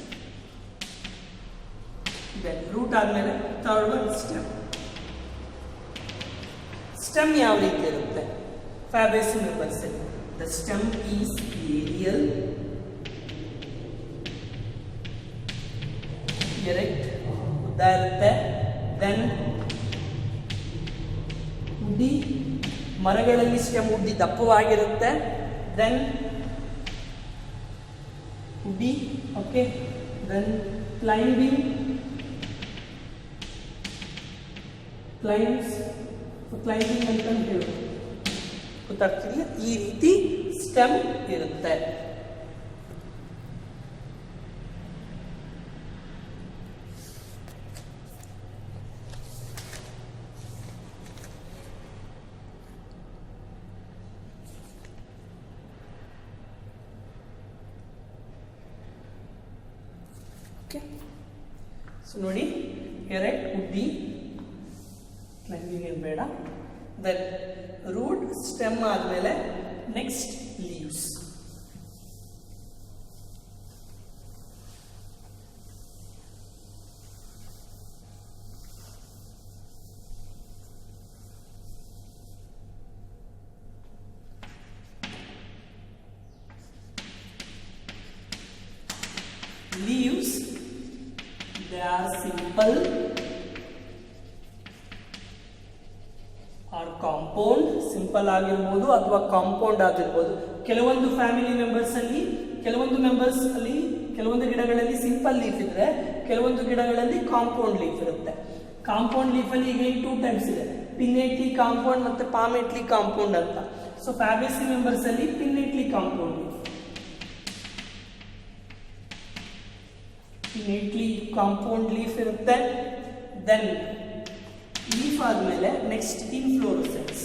Then root ಆದ್ಮೇಲೆ third one stem. Stem ಯಾವ ರೀತಿ ಇರುತ್ತೆ? Fabaceae members. The stem is aerial, erect, ಉದ್ದ ಇರುತ್ತೆ. Then woody, ಮರಗಳಲ್ಲಿ stem woody ದಪ್ಪವಾಗಿರುತ್ತೆ. Then woody, okay. Then climbing, climbing ಅಂತ ಹೇಳೋದು ಗೊತ್ತಾಗ್ತಿದೆಯಾ? ಈ ರೀತಿ ಸ್ಟೆಮ್ ಇರುತ್ತೆ. ಓಕೆ, ಸೊ ನೋಡಿ, ಎರೆಕ್ಟ್, ಉಡ್ಡಿ, ಕ್ಲೈಂಬಿಂಗ್ ಏನು ಬೇಡ. ದೆನ್ ರೂಟ್, ಸ್ಟೆಮ್ ಆದಮೇಲೆ next leaves. Leaves, they are simple or compound. Simple ಆಗಿರ್ಬೋದು ಅಥವಾ ಕಾಂಪೌಂಡ್ ಆಗಿರ್ಬೋದು. ಕೆಲವೊಂದು ಫ್ಯಾಮಿಲಿ ಮೆಂಬರ್ಸ್ ಅಲ್ಲಿ, ಕೆಲವೊಂದು ಗಿಡಗಳಲ್ಲಿ ಸಿಂಪಲ್ ಲೀಫ್ ಇದ್ರೆ, ಕೆಲವೊಂದು ಗಿಡಗಳಲ್ಲಿ ಕಾಂಪೌಂಡ್ ಲೀಫ್ ಇರುತ್ತೆ. ಕಾಂಪೌಂಡ್ ಲೀಫ್ ಅಲ್ಲಿ ಈಗ 2 ಟೈಪ್ಸ್ ಇದೆ, ಪಿನ್ನೇಟ್ಲಿ ಕಾಂಪೌಂಡ್ ಮತ್ತೆ ಪಾಮೆಟ್ಲಿ ಕಾಂಪೌಂಡ್ ಅಂತ. ಸೊ ಫ್ಯಾಬೇಸಿ ಮೆಂಬರ್ಸ್ ಅಲ್ಲಿ pinnately compound leaf, pinnately compound leaf ಇರುತ್ತೆ. ದೆನ್ ಲೀಫ್ ಆದ್ಮೇಲೆ ನೆಕ್ಸ್ಟ್ ಇನ್ಫ್ಲೋರೆಸೆನ್ಸ್.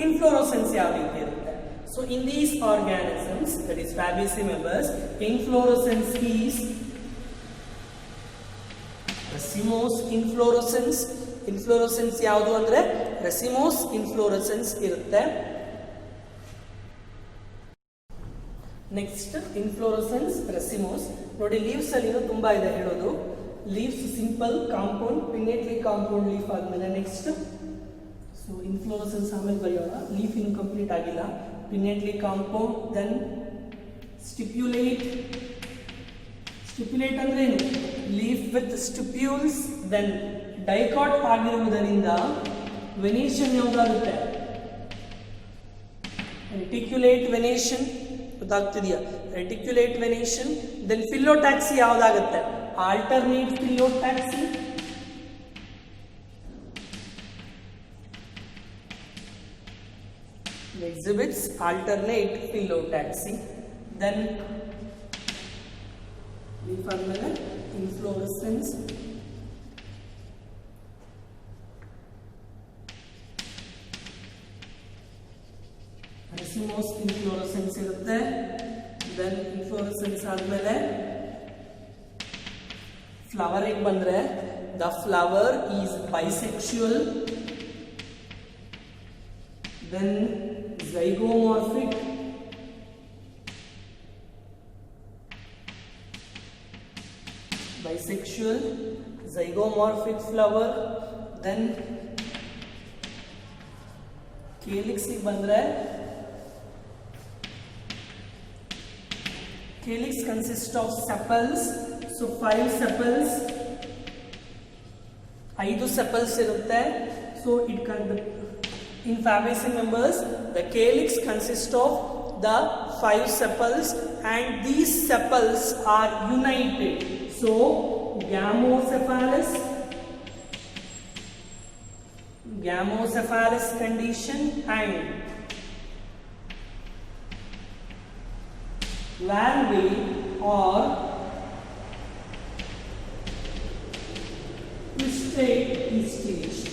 ಇನ್ಫ್ಲೋರೆಸೆನ್ಸ್ ಯಾವ ರೀತಿ ಇರುತ್ತೆ? So in these organisms, that is Fabaceae members, inflorescence is racemose inflorescence. Inflorescence ಯಾವುದು ಅಂದ್ರೆ ರಸಿಮೋಸ್ ಇನ್ಫ್ಲೋರೆಸೆನ್ಸ್ ಇರುತ್ತೆ. Next inflorescence, racemose. ನೋಡಿ, ಲೀವ್ಸ್ ಅಲ್ಲಿ ತುಂಬಾ ಇದೆ ಹೇಳೋದು. Leaves simple, compound, ಪಿನ್ನೇಟ್ಲಿ compound leaf ಆದ್ಮೇಲೆ ನೆಕ್ಸ್ಟ್. ಸೊ ಇನ್ಫ್ಲೋರೆಸೆನ್ಸ್ ಆಮೇಲೆ ಬರೆಯೋಣ, ಲೀಫ್ ಇನ್ನು ಕಂಪ್ಲೀಟ್ ಆಗಿಲ್ಲ. ಪಿನ್ನೇಟ್ಲಿ ಕಾಂಪೌಂಡ್, ದೆನ್ ಸ್ಟಿಪ್ಯುಲೇಟ್. ಸ್ಟಿಪ್ಯುಲೇಟ್ ಅಂದ್ರೆ ಏನು? Leaf with stipules. Then dicot ಆಗಿರುವುದರಿಂದ ವೆನೇಷನ್ ಯಾವುದಾಗುತ್ತೆ? Reticulate venation. ಗೊತ್ತಾಗ್ತಿದೆಯಾ? Reticulate venation. ದೆನ್ ಫಿಲ್ಲೋಟ್ಯಾಕ್ಸಿ ಯಾವ್ದಾಗುತ್ತೆ? Alternate phyllotaxy. exhibits alternate phyllotaxy. Then leaf ಆದ್ಮೇಲೆ inflorescence. racemose inflorescence ಇರುತ್ತೆ. Then inflorescence ಆದ್ಮೇಲೆ ಫ್ಲವರಿಗೆ ಬಂದ್ರೆ the flower is bisexual. Then zygomorphic. Bisexual, zygomorphic flower. Then calyx ಬಂದ್ರೆ calyx consists of sepals. So 5 sepals, 5 sepals ಇರುತ್ತೆ. So it can in Fabaceae members, the calyx consists of the 5 sepals and these sepals are united. So gamocephalous condition and valvate or twisted estivation.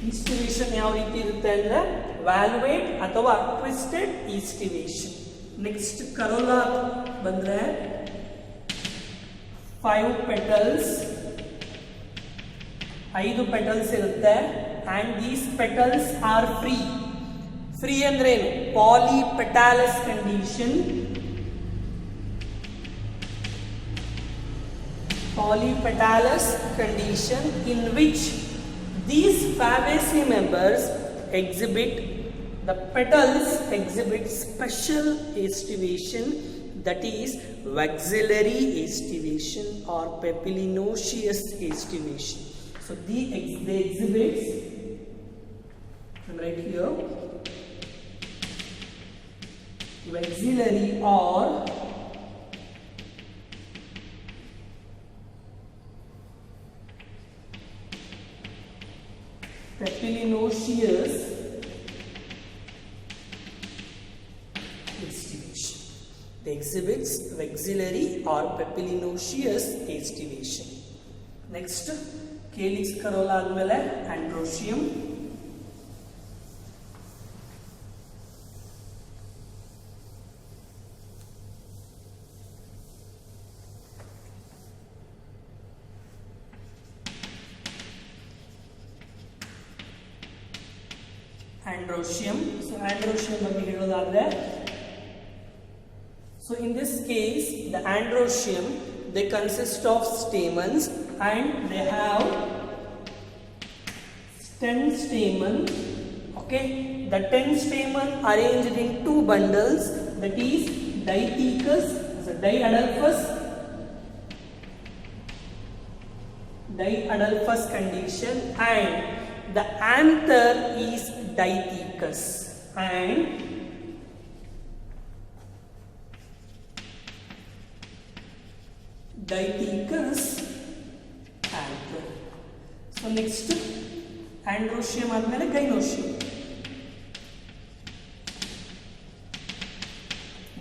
ಈಸ್ಟಿವೇಷನ್ ಯಾವ ರೀತಿ ಇರುತ್ತೆ ಅಂದ್ರೆ ವ್ಯಾಲ್ವೇಟ್ ಅಥವಾ twisted ಈಸ್ಟಿವೇಷನ್. Next Corolla ಬಂದ್ರೆ 5 petals, 5 petals ಇರುತ್ತೆ. And these petals R free. Free ಅಂದ್ರೆ ಏನು? ಪಾಲಿಪೆಟಾಲಸ್ condition. polypetalous condition in which these Fabaceae members exhibit, the petals exhibit special aestivation, that is maxillary aestivation or papilionoecious aestivation. So they exhibit, right here, maxillary or papilionoecious aestivation. They exhibits maxillary or papilionoecious aestivation. Next, calyx corolla ಆದ್ಮೇಲೆ androecium. Androecium. So androecium ಬಗ್ಗೆ ಹೇಳೋದಾದ್ರೆ, so in this case the androecium, they consist of stamens and they have 10 stamen. Okay, the 10 stamen arranged in 2 bundles, that is diathecous, so diadelphous condition, and the anther is diathecous and diathecous anther. So next androecium ಆದ್ಮೇಲೆ gynoecium.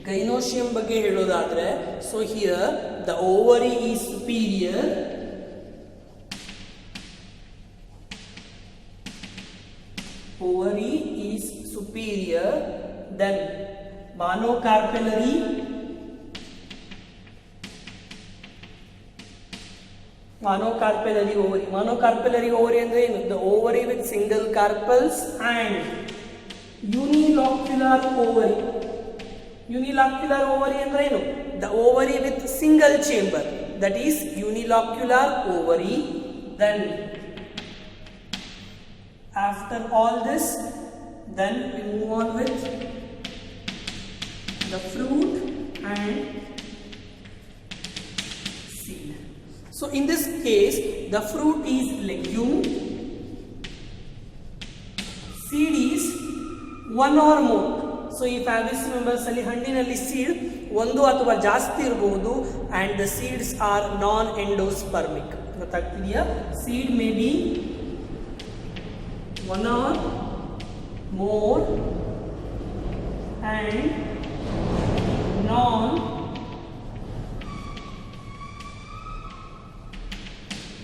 Gynoecium ಬಗ್ಗೆ ಹೇಳೋದಾದ್ರೆ, so here the ovary is superior, ovary is superior, then monocarpellary, ovary. Monocarpellary ovary ಅಂದ್ರೆ ಏನು? The ovary with single carpels and unilocular ovary. Unilocular ovary ಅಂದ್ರೆ ಏನು? The ovary with single chamber, that is unilocular ovary. Then after all this, then we move on with the fruit and seed. So in this case the fruit is legume, seed is one or more. So ಈ Fabaceae members ಅಲ್ಲಿ ಹಣ್ಣಿನಲ್ಲಿ seed ಒಂದು ಅಥವಾ ಜಾಸ್ತಿ ಇರಬಹುದು, and the seeds are non endospermic. ಗೊತ್ತಾಗ್ತಿದೆಯಾ? seed may be one or more and non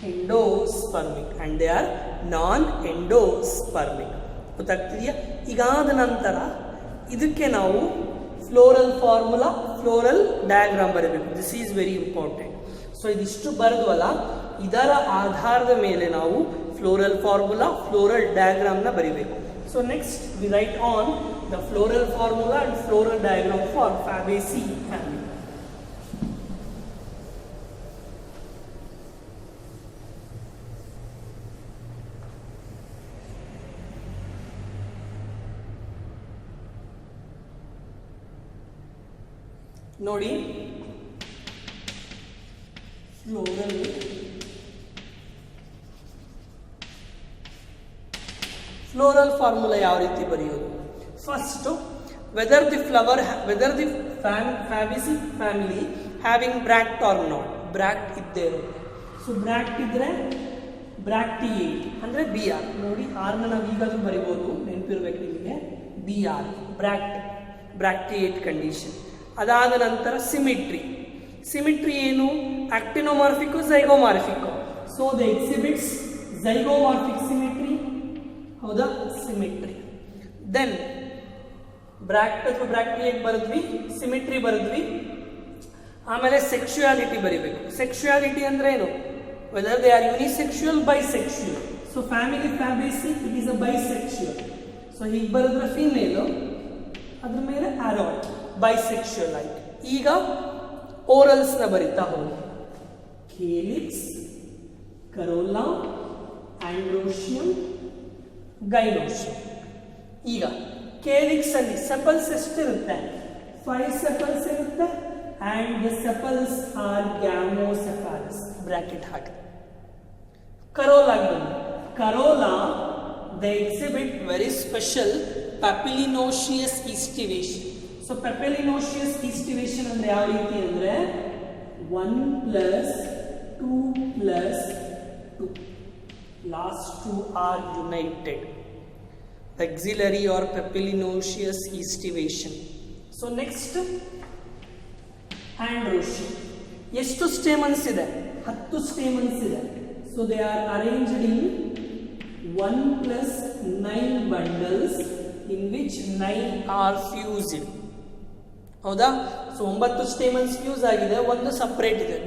endospermic, and they are non endospermic. ಗೊತ್ತಾಗ್ತಿದೆಯಾ? ಈಗಾದ ನಂತರ ಇದಕ್ಕೆ ನಾವು ಫ್ಲೋರಲ್ ಫಾರ್ಮುಲಾ, ಫ್ಲೋರಲ್ ಡಯಾಗ್ರಾಮ್ ಬರೀಬೇಕು. This is very important. So ಇದಿಷ್ಟು ಬರೆದ್ವಲ್ಲ, ಇದರ ಆಧಾರದ ಮೇಲೆ ನಾವು ಫ್ಲೋರಲ್ ಫಾರ್ಮುಲಾ, ಫ್ಲೋರಲ್ ಡಯಾಗ್ರಾಮ್ ನ ಬರೀಬೇಕು. So next we write on the floral formula and floral diagram for Fabaceae family. ನೋಡಿ, ಫ್ಲೋರಲ್ ಫಾರ್ಮುಲಾ ಯಾವ ರೀತಿ ಬರೆಯೋದು? First, whether the Fabaceae family having bract or not. Bract ಇದ್ದೇ ಇರುತ್ತೆ. ಸೊ ಬ್ರಾಕ್ಟ್ ಇದ್ರೆ ಬ್ರಾಕ್ಟಿಯೇಟ್ ಅಂದ್ರೆ BR. ನೋಡಿ, ಆರ್ನ ನಾವು ಈಗಲೂ ಬರಿಬೋದು, ನೆನಪಿರ್ಬೇಕು ನಿಮಗೆ. BR bracteate condition. ಅದಾದ ನಂತರ ಸಿಮಿಟ್ರಿ ಏನು? ಆಕ್ಟಿನೋಮಾರ್ಫಿಕೋ ಝೈಗೋಮಾರ್ಫಿಕೋ. So the exhibits zygomorphic symmetry. ಹೌದಾ? ಸಿಮಿಟ್ರಿ. ದೆನ್ ಬ್ರಾಕ್ಟ್ ಅಥವಾ ಬ್ರಾಕ್ಟಿಯೇಟ್ ಬರೆದ್ವಿ, ಸಿಮಿಟ್ರಿ ಬರೆದ್ವಿ. ಆಮೇಲೆ ಸೆಕ್ಸುಯಾಲಿಟಿ ಬರಿಬೇಕು. ಸೆಕ್ಸುಯಾಲಿಟಿ ಅಂದ್ರೆ ಏನು? Whether they are unisexual, bisexual. So family Fabaceae it is a bisexual. So ಹೀಗೆ ಬರೆದ್ರೆ ಫೀಮೇಲು, ಅದ್ರ ಮೇಲೆ ಆರೋಟ್, ಬೈಸೆಕ್ಸುಯಲ್ ಆಯ್ತು. ಈಗ ಓರಲ್ಸ್ ನ ಬರಿತಾ ಹೋಗಿ. Calyx, corolla, androecium, gynoecium. ಈಗ ಕೇಲಿಕ್ಸ್ ಅಲ್ಲಿ ಸೆಪಲ್ಸ್ ಎಷ್ಟಿರುತ್ತೆ? 5 ಸೆಪಲ್ಸ್ ಇರುತ್ತೆ. and the sepals are gamocephalous. Bracket hockey. Corolla, they exhibit very special papilionoecious estivation. So papilionoecious estivation ಅಂದ್ರೆ ಯಾವ ರೀತಿ ಅಂದ್ರೆ 1 plus 2 plus 2. Last two are united. Axillary or papilionoecious estivation. So next Androecium. ಎಷ್ಟು stamens ಇದೆ? 10 stamens ಇದೆ. So they are arranged in 1 plus 9 bundles in which 9 are fused. ಹೌದಾ? So 9 stamens fuse ಆಗಿದೆ, ಒಂದು ಸಪರೇಟ್ ಇದೆ.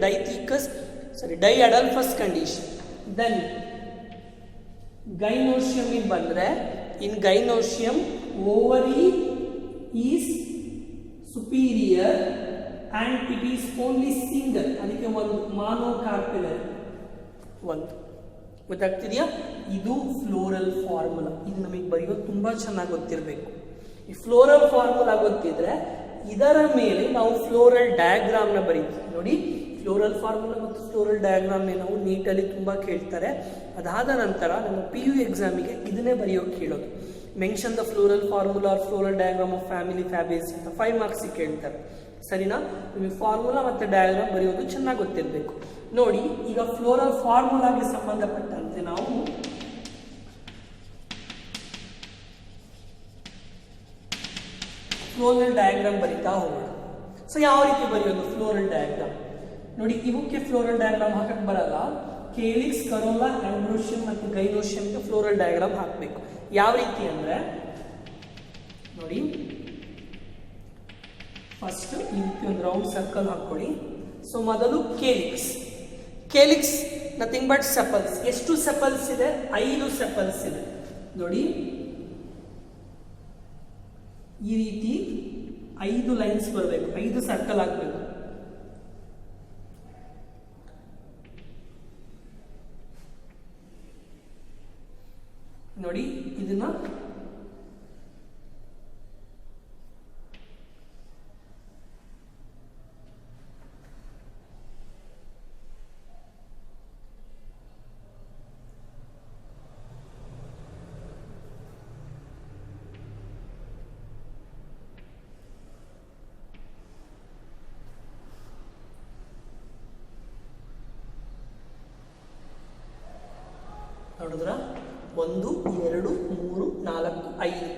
Diadelphous condition. ದೆನ್ ಗೈನೋಶಿಯಂ ಬಂದ್ರೆ in gynoecium ovary is superior and it is only single. ಅದಕ್ಕೆ ಒಂದು ಮಾನೋಕಾರ್ಪುಲರ್ ಒಂದು. ಗೊತ್ತಾಗ್ತಿದೆಯಾ? ಇದು ಫ್ಲೋರಲ್ ಫಾರ್ಮುಲಾ. ಇದು ನಮಗೆ ಬರೆಯೋದು ತುಂಬಾ ಚೆನ್ನಾಗಿ ಗೊತ್ತಿರಬೇಕು. ಈ ಫ್ಲೋರಲ್ ಫಾರ್ಮುಲಾ ಗೊತ್ತಿದ್ರೆ ಇದರ ಮೇಲೆ ನಾವು ಫ್ಲೋರಲ್ ಡಯಾಗ್ರಾಮ್ ನ ಬರೀತೀವಿ. ನೋಡಿ, ಫ್ಲೋರಲ್ ಫಾರ್ಮುಲಾ ಮತ್ತು ಫ್ಲೋರಲ್ ಡಯಾಗ್ರಾಮ್ ನಾವು ನೀಟಲ್ಲಿ ತುಂಬಾ ಕೇಳ್ತಾರೆ. ಅದಾದ ನಂತರ ನಮ್ಮ PU ಎಕ್ಸಾಮಿಗೆ ಇದನ್ನೇ ಬರೆಯೋಕೆ ಕೇಳೋದು. Mention the floral formula or floral diagram of family Fabaceae ಅಂತ 5 ಮಾರ್ಕ್ಸ್ ಕೇಳ್ತಾರೆ. ಸರಿನಾ? ನಿಮಗೆ ಫಾರ್ಮುಲಾ ಮತ್ತು ಡಯಾಗ್ರಾಮ್ ಬರೆಯೋದು ಚೆನ್ನಾಗಿ ಗೊತ್ತಿರಬೇಕು. ನೋಡಿ, ಈಗ ಫ್ಲೋರಲ್ ಫಾರ್ಮುಲಾಗೆ ಸಂಬಂಧಪಟ್ಟಂತೆ ನಾವು ಫ್ಲೋರಲ್ ಡಯಾಗ್ರಾಮ್ ಬರೀತಾ ಹೋಗೋಣ. ಸೊ ಯಾವ ರೀತಿ ಬರೆಯೋದು ಫ್ಲೋರಲ್ ಡಯಾಗ್ರಾಮ್? ನೋಡಿ, ಇವಕ್ಕೆ ಫ್ಲೋರಲ್ ಡಯಾಗ್ರಾಮ್ ಹಾಕಕ್ಕೆ ಬರಲ್ಲ. ಕೇಲಿಕ್ಸ್, ಕರೋಲಾ, ಆಂಡ್ರೋಶಿಯಂ ಮತ್ತು ಗೈನೋಶಿಯಂಗೆ ಫ್ಲೋರಲ್ ಡಯಾಗ್ರಾಮ್ ಹಾಕಬೇಕು. ಯಾವ ರೀತಿ ಅಂದ್ರೆ ನೋಡಿ, ಫಸ್ಟ್ ಈ ರೀತಿ ಒಂದು ರೌಂಡ್ ಸರ್ಕಲ್ ಹಾಕೊಳ್ಳಿ. ಸೊ ಮೊದಲು ಕೇಲಿಕ್ಸ್ ನಥಿಂಗ್ ಬಟ್ ಸೆಪಲ್ಸ್. ಎಷ್ಟು ಸೆಪಲ್ಸ್ ಇದೆ? 5 ಸೆಪಲ್ಸ್ ಇದೆ. ನೋಡಿ, ಈ ರೀತಿ 5 ಲೈನ್ಸ್ ಬರಬೇಕು, 5 ಸರ್ಕಲ್ ಹಾಕಬೇಕು. ನೋಡಿ, ಇದನ್ನ ನೋಡಿದ್ರ 1 2 3 4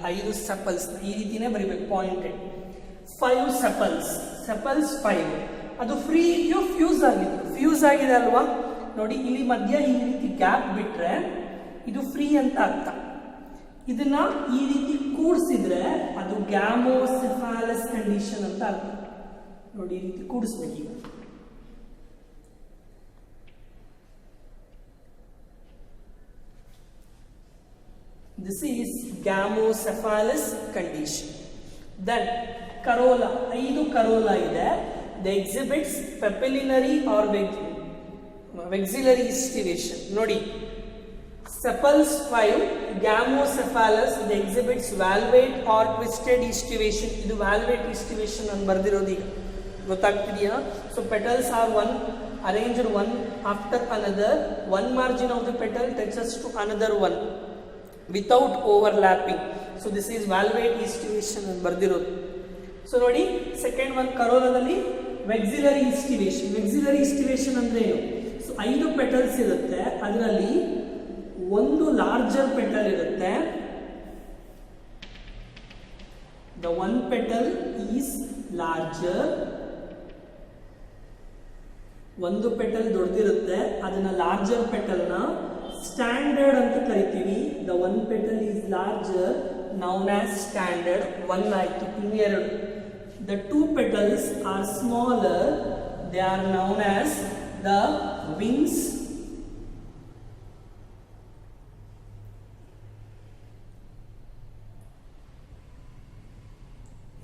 5 ಸೆಪಲ್ಸ್ ಈ ರೀತಿನೇ ಬರೀಬೇಕು. Pointed 5 sepals 5. ಅದು ಫ್ರೀ ಇದೆಯೋ ಫ್ಯೂಸ್ ಆಗಿದೆ ಅಲ್ವಾ? ನೋಡಿ, ಇಲ್ಲಿ ಮಧ್ಯ ಈ ರೀತಿ ಗ್ಯಾಪ್ ಬಿಟ್ರೆ ಇದು ಫ್ರೀ ಅಂತ ಅರ್ಥ. ಇದನ್ನ ಈ ರೀತಿ ಕೂಡಿಸಿದ್ರೆ ಅದು ಗ್ಯಾಮೋಸೆಫಾಲಸ್ ಕಂಡೀಷನ್ ಅಂತ ಅರ್ಥ. ನೋಡಿ, ಈ ರೀತಿ ಕೂಡಿಸ್ಬೇಕು. ಈಗ this is gamocephalous condition. Then corolla, 5 corolla ಇದೆ. They exhibits papillary or vexillary estivation. ನೋಡಿ, sepals 5, gamocephalous, they exhibits valvate or twisted estivation. ಇದು valvate estivation ಅಂತ ಬರ್ದಿರೋದು. ಈಗ ಗೊತ್ತಾಗ್ತಿದೆಯಾ? So petals are arranged one after another. One margin of the petal touches to another one without overlapping. So this is valvate estivation ಅಂತ ಬರ್ದಿರೋದು. So ನೋಡಿ, second one ಕರೋಲಾದಲ್ಲಿ ವೆಕ್ಸಿಲರಿ ಇಸ್ಟಿವೇಶನ್ ಅಂದ್ರೆ ಏನು? So 5 petals ಇರುತ್ತೆ, ಅದರಲ್ಲಿ ಒಂದು ಲಾರ್ಜರ್ ಪೆಟಲ್ ಇರುತ್ತೆ. The one petal is larger. ಒಂದು petal ದೊಡ್ಡದಿರುತ್ತೆ, ಅದನ್ನ ಲಾರ್ಜರ್ ಪೆಟಲ್ನ ಸ್ಟ್ಯಾಂಡರ್ಡ್ ಅಂತ ಕರಿತೀವಿ. The one petal is larger, known as standard. 1 ಆಯ್ತು. ಇನ್ನೆರಡು, the 2 petals are smaller, they are known as the wings.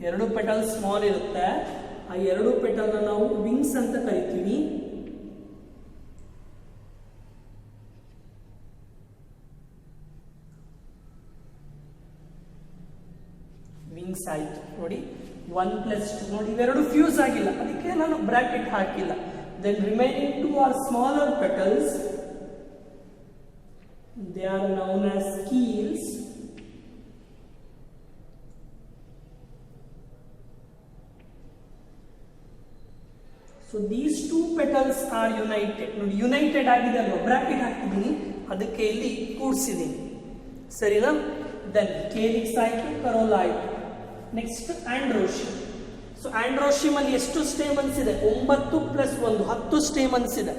ಎರಡು ಪೆಟಲ್ ಸ್ಮಾಲ್ ಇರುತ್ತೆ, ಆ ಎರಡು ಪೆಟಲ್ನ ನಾವು ವಿಂಗ್ಸ್ ಅಂತ ಕರಿತೀವಿ. ರಿಂಗ್ಸ್ ಆಯಿತು ನೋಡಿ. 1 + 2 ನೋಡಿ, ಇವೆರಡು ಫ್ಯೂಸ್ ಆಗಿಲ್ಲ, ಅದಕ್ಕೆ ನಾನು ಬ್ರಾಕೆಟ್ ಹಾಕಿಲ್ಲ. Then remaining 2 are smaller petals, they are known as keels. So these 2 petals are united. ನೋಡಿ, ಯುನೈಟೆಡ್ ಆಗಿದೆ ಅಲ್ವಾ, ಬ್ರಾಕೆಟ್ ಹಾಕಿದ್ದೀನಿ, ಅದಕ್ಕೆ ಇಲ್ಲಿ ಕೂಡಿಸಿದ್ದೀನಿ, ಸರಿನಾ? ದೆನ್ ಕೇಲಿಕ್ಸ್ ಆಯಿತು, ಕರೋಲ ಆಯಿತು. ನೆಕ್ಸ್ಟ್ ಆಂಡ್ರೋಶಿಯಂ. ಸೊ ಆಂಡ್ರೋಶಿಯಂ ಅಲ್ಲಿ ಎಷ್ಟು ಸ್ಟೇಮನ್ಸ್ ಇದೆ? 9 + 1 10 ಸ್ಟೇಮನ್ಸ್ ಇದೆ.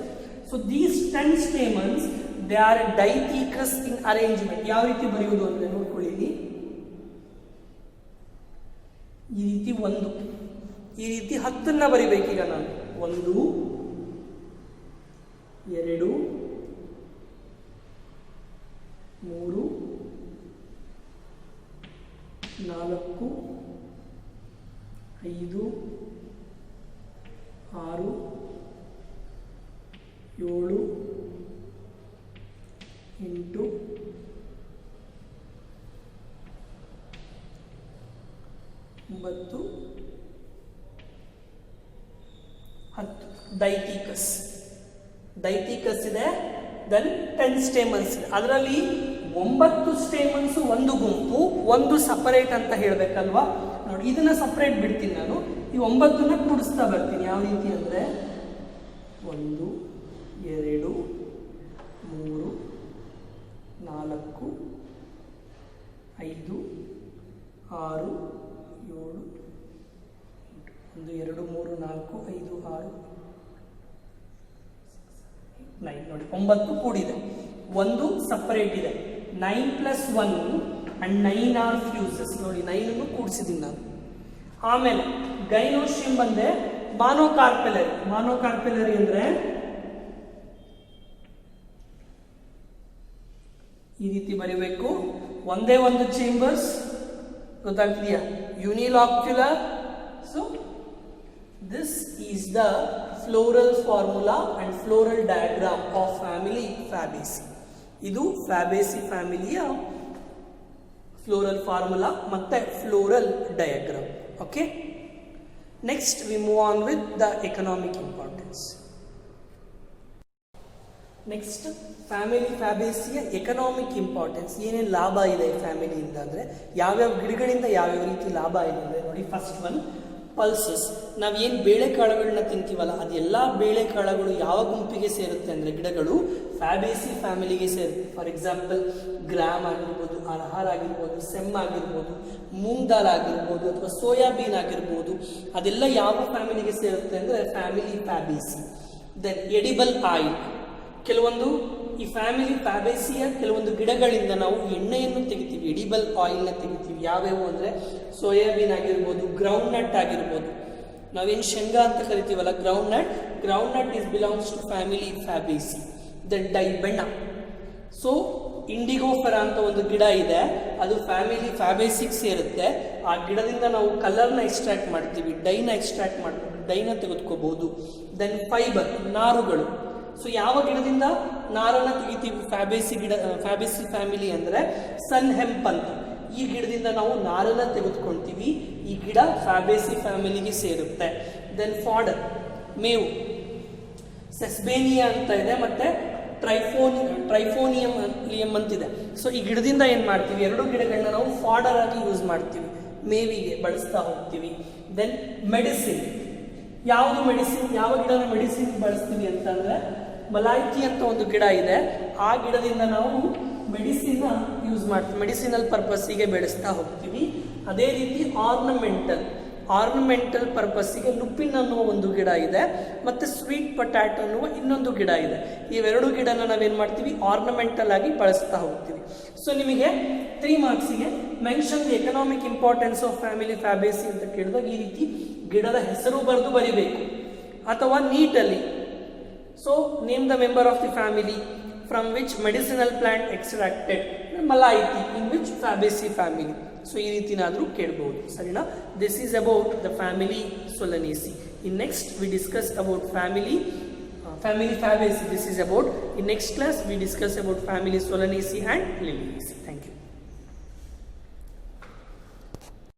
So these 10 stamens they are dithecous in arrangement. ಯಾವ ರೀತಿ ಬರೆಯುವುದು ಅಂದ್ರೆ ನೋಡ್ಕೊಳ್ಳಿ, ಈ ರೀತಿ 1, ಈ ರೀತಿ 10 ಬರಿಬೇಕೀಗ ನಾನು. 1 2 3 4 5 6 7 8 9 10 ಡೈಥೀಕಸ್ ಇದೆ. ದೆನ್ 10 ಸ್ಟೇಮನ್ಸ್ ಇದೆ. ಅದರಲ್ಲಿ 9 ಸ್ಟೇಮನ್ಸ್ ಒಂದು ಗುಂಪು, 1 ಸಪರೇಟ್ ಅಂತ ಹೇಳಬೇಕಲ್ವಾ. ನೋಡಿ, ಇದನ್ನ ಸಪರೇಟ್ ಬಿಡ್ತೀನಿ ನಾನು, ಈ 9ನ್ನ ಕೂಡಿಸ್ತಾ ಬರ್ತೀನಿ. ಯಾವ ರೀತಿ ಅಂದರೆ 1 2 3 4 5 6 7 1 2 3 4 5 6 9. ನೋಡಿ, 9 ಕೂಡಿದೆ, 1 ಸಪರೇಟ್ ಇದೆ. 9 + 1 and 9 ಆರ್ ಫ್ಯೂಸಸ್. ನೋಡಿ, 9 ಕೂಡಿಸಿದ್ದೀನಿ ನಾನು. ಆಮೇಲೆ ಗೈನೋಶಿಯಂ ಬಂದೆ ಮಾನೋಕಾರ್ಪೆಲರಿ. ಮಾನೋಕಾರ್ಪೆಲರಿ ಅಂದ್ರೆ ಈ ರೀತಿ ಬರೀಬೇಕು, ಒಂದೇ ಒಂದು ಚೇಂಬರ್ಸ್, ಗೊತ್ತಾಗ್ತಿದೆಯಾ? Unilocular. So this is the floral formula and floral diagram of family Fabaceae. ಇದು Fabaceae ಫ್ಯಾಮಿಲಿಯ ಫ್ಲೋರಲ್ ಫಾರ್ಮುಲಾ ಮತ್ತೆ floral diagram. Okay, next we move on with the economic importance. Next family Fabaceae economic importance. ಏನೇನು ಲಾಭ ಇದೆ ಈ ಫ್ಯಾಮಿಲಿಯಿಂದ ಅಂದರೆ, ಯಾವ್ಯಾವ ಗಿಡಗಳಿಂದ ಯಾವ್ಯಾವ ರೀತಿ ಲಾಭ ಇದೆ ಅಂದರೆ ನೋಡಿ, ಫಸ್ಟ್ ಒನ್ ಪಲ್ಸಸ್. ನಾವೇನು ಬೇಳೆಕಾಳುಗಳನ್ನ ತಿಂತೀವಲ್ಲ, ಅದೆಲ್ಲ ಬೇಳೆಕಾಳುಗಳು ಯಾವ ಗುಂಪಿಗೆ ಸೇರುತ್ತೆ ಅಂದರೆ ಗಿಡಗಳು ಫ್ಯಾಬೇಸಿ ಫ್ಯಾಮಿಲಿಗೆ ಸೇರುತ್ತೆ. ಫಾರ್ ಎಕ್ಸಾಂಪಲ್ ಗ್ರಾಮ್ ಆಗಿರ್ಬೋದು, ಅರ್ಹರ್ ಆಗಿರ್ಬೋದು, ಸೆಮ್ ಆಗಿರ್ಬೋದು, ಮೂಂಗ್ ದಾಲ್ ಆಗಿರ್ಬೋದು, ಅಥವಾ ಸೋಯಾಬೀನ್ ಆಗಿರ್ಬೋದು, ಅದೆಲ್ಲ ಯಾವ ಫ್ಯಾಮಿಲಿಗೆ ಸೇರುತ್ತೆ ಅಂದರೆ family Fabaceae. Then edible oil. ಕೆಲವೊಂದು ಈ ಫ್ಯಾಮಿಲಿ ಫ್ಯಾಬೇಸಿಯ ಕೆಲವೊಂದು ಗಿಡಗಳಿಂದ ನಾವು ಎಣ್ಣೆಯನ್ನು ತೆಗಿತೀವಿ, ಎಡಿಬಲ್ ಆಯಿಲ್ನ ತೆಗಿತೀವಿ. ಯಾವ್ಯಾವು ಅಂದರೆ ಸೋಯಾಬೀನ್ ಆಗಿರ್ಬೋದು, ಗ್ರೌಂಡ್ ನಟ್ ಆಗಿರ್ಬೋದು. ನಾವೇನು ಶೇಂಗಾ ಅಂತ ಕರಿತೀವಲ್ಲ, groundnut is belongs to family Fabaceae. Then dye, ಬೆಣ್ಣ. ಸೊ ಇಂಡಿಗೋಫೆರಾ ಅಂತ ಒಂದು ಗಿಡ ಇದೆ, ಅದು ಫ್ಯಾಮಿಲಿ ಫ್ಯಾಬೇಸಿಗೆ ಸೇರುತ್ತೆ. ಆ ಗಿಡದಿಂದ ನಾವು ಕಲರ್ನ ಎಕ್ಸ್ಟ್ರಾಕ್ಟ್ ಮಾಡ್ತೀವಿ, ಡೈನ ಎಕ್ಸ್ಟ್ರಾಕ್ಟ್ ಮಾಡ್ತೀವಿ, ಡೈನ ತೆಗೆದುಕೋಬಹುದು. ದೆನ್ ಫೈಬರ್, ನಾರುಗಳು. ಸೊ ಯಾವ ಗಿಡದಿಂದ ನಾರನ್ನ ತೆಗಿತೀವಿ ಫ್ಯಾಬೇಸಿ ಫ್ಯಾಮಿಲಿ ಅಂದರೆ ಸನ್ ಹೆಂಪ್ ಅಂತ. ಈ ಗಿಡದಿಂದ ನಾವು ನಾರನ್ನ ತೆಗೆದುಕೊಳ್ತೀವಿ, ಈ ಗಿಡ ಫ್ಯಾಬೇಸಿ ಫ್ಯಾಮಿಲಿಗೆ ಸೇರುತ್ತೆ. ದೆನ್ ಫಾಡರ್, ಮೇವು, ಸೆಸ್ಬೇನಿಯಾ ಅಂತ ಇದೆ, ಮತ್ತೆ ಟ್ರೈಫೋನಿಯಂ ಅಂತಿದೆ. ಸೊ ಈ ಗಿಡದಿಂದ ಏನು ಮಾಡ್ತೀವಿ, ಎರಡು ಗಿಡಗಳನ್ನ ನಾವು ಫಾಡರ್ ಆಗಿ ಯೂಸ್ ಮಾಡ್ತೀವಿ, ಮೇವಿಗೆ ಬಳಸ್ತಾ ಹೋಗ್ತೀವಿ. Then medicine. ಯಾವುದು ಮೆಡಿಸಿನ್, ಯಾವ ಗಿಡನ ಮೆಡಿಸಿನ್ ಬಳಸ್ತೀವಿ ಅಂತಂದ್ರೆ ಮಲಾಯ್ಕಿ ಅಂತ ಒಂದು ಗಿಡ ಇದೆ, ಆ ಗಿಡದಿಂದ ನಾವು ಮೆಡಿಸಿನ್ನ ಯೂಸ್ ಮಾಡ್ತೀವಿ, ಮೆಡಿಸಿನಲ್ ಪರ್ಪಸ್ಸಿಗೆ ಬೆಳೆಸ್ತಾ ಹೋಗ್ತೀವಿ. ಅದೇ ರೀತಿ ಆರ್ನಮೆಂಟಲ್ ಪರ್ಪಸ್ಸಿಗೆ ಲುಪಿನ್ ಅನ್ನುವ ಒಂದು ಗಿಡ ಇದೆ, ಮತ್ತು ಸ್ವೀಟ್ ಪೊಟ್ಯಾಟೊ ಅನ್ನುವ ಇನ್ನೊಂದು ಗಿಡ ಇದೆ. ಇವೆರಡು ಗಿಡನ ನಾವೇನು ಮಾಡ್ತೀವಿ, ಆರ್ನಮೆಂಟಲ್ ಆಗಿ ಬಳಸ್ತಾ ಹೋಗ್ತೀವಿ. ಸೊ ನಿಮಗೆ 3 ಮಾರ್ಕ್ಸಿಗೆ mention the economic importance of family Fabaceae ಅಂತ ಕೇಳಿದಾಗ ಈ ರೀತಿ ಗಿಡದ ಹೆಸರು ಬರೆದು ಬರಿಬೇಕು, ಅಥವಾ ನೀಟಲ್ಲಿ. So name the member of the family from which medicinal plant extracted, ಮಲಾಯಿತಿ in which Fabaceae family. So ಈ ರೀತಿನಾದರೂ ಕೇಳಬಹುದು, ಸರಿನಾ? This is about the family Solanaceae. In next we discuss about family Fabaceae. This is about, in next class we discuss about family Solanaceae and Liliaceae. Thank you.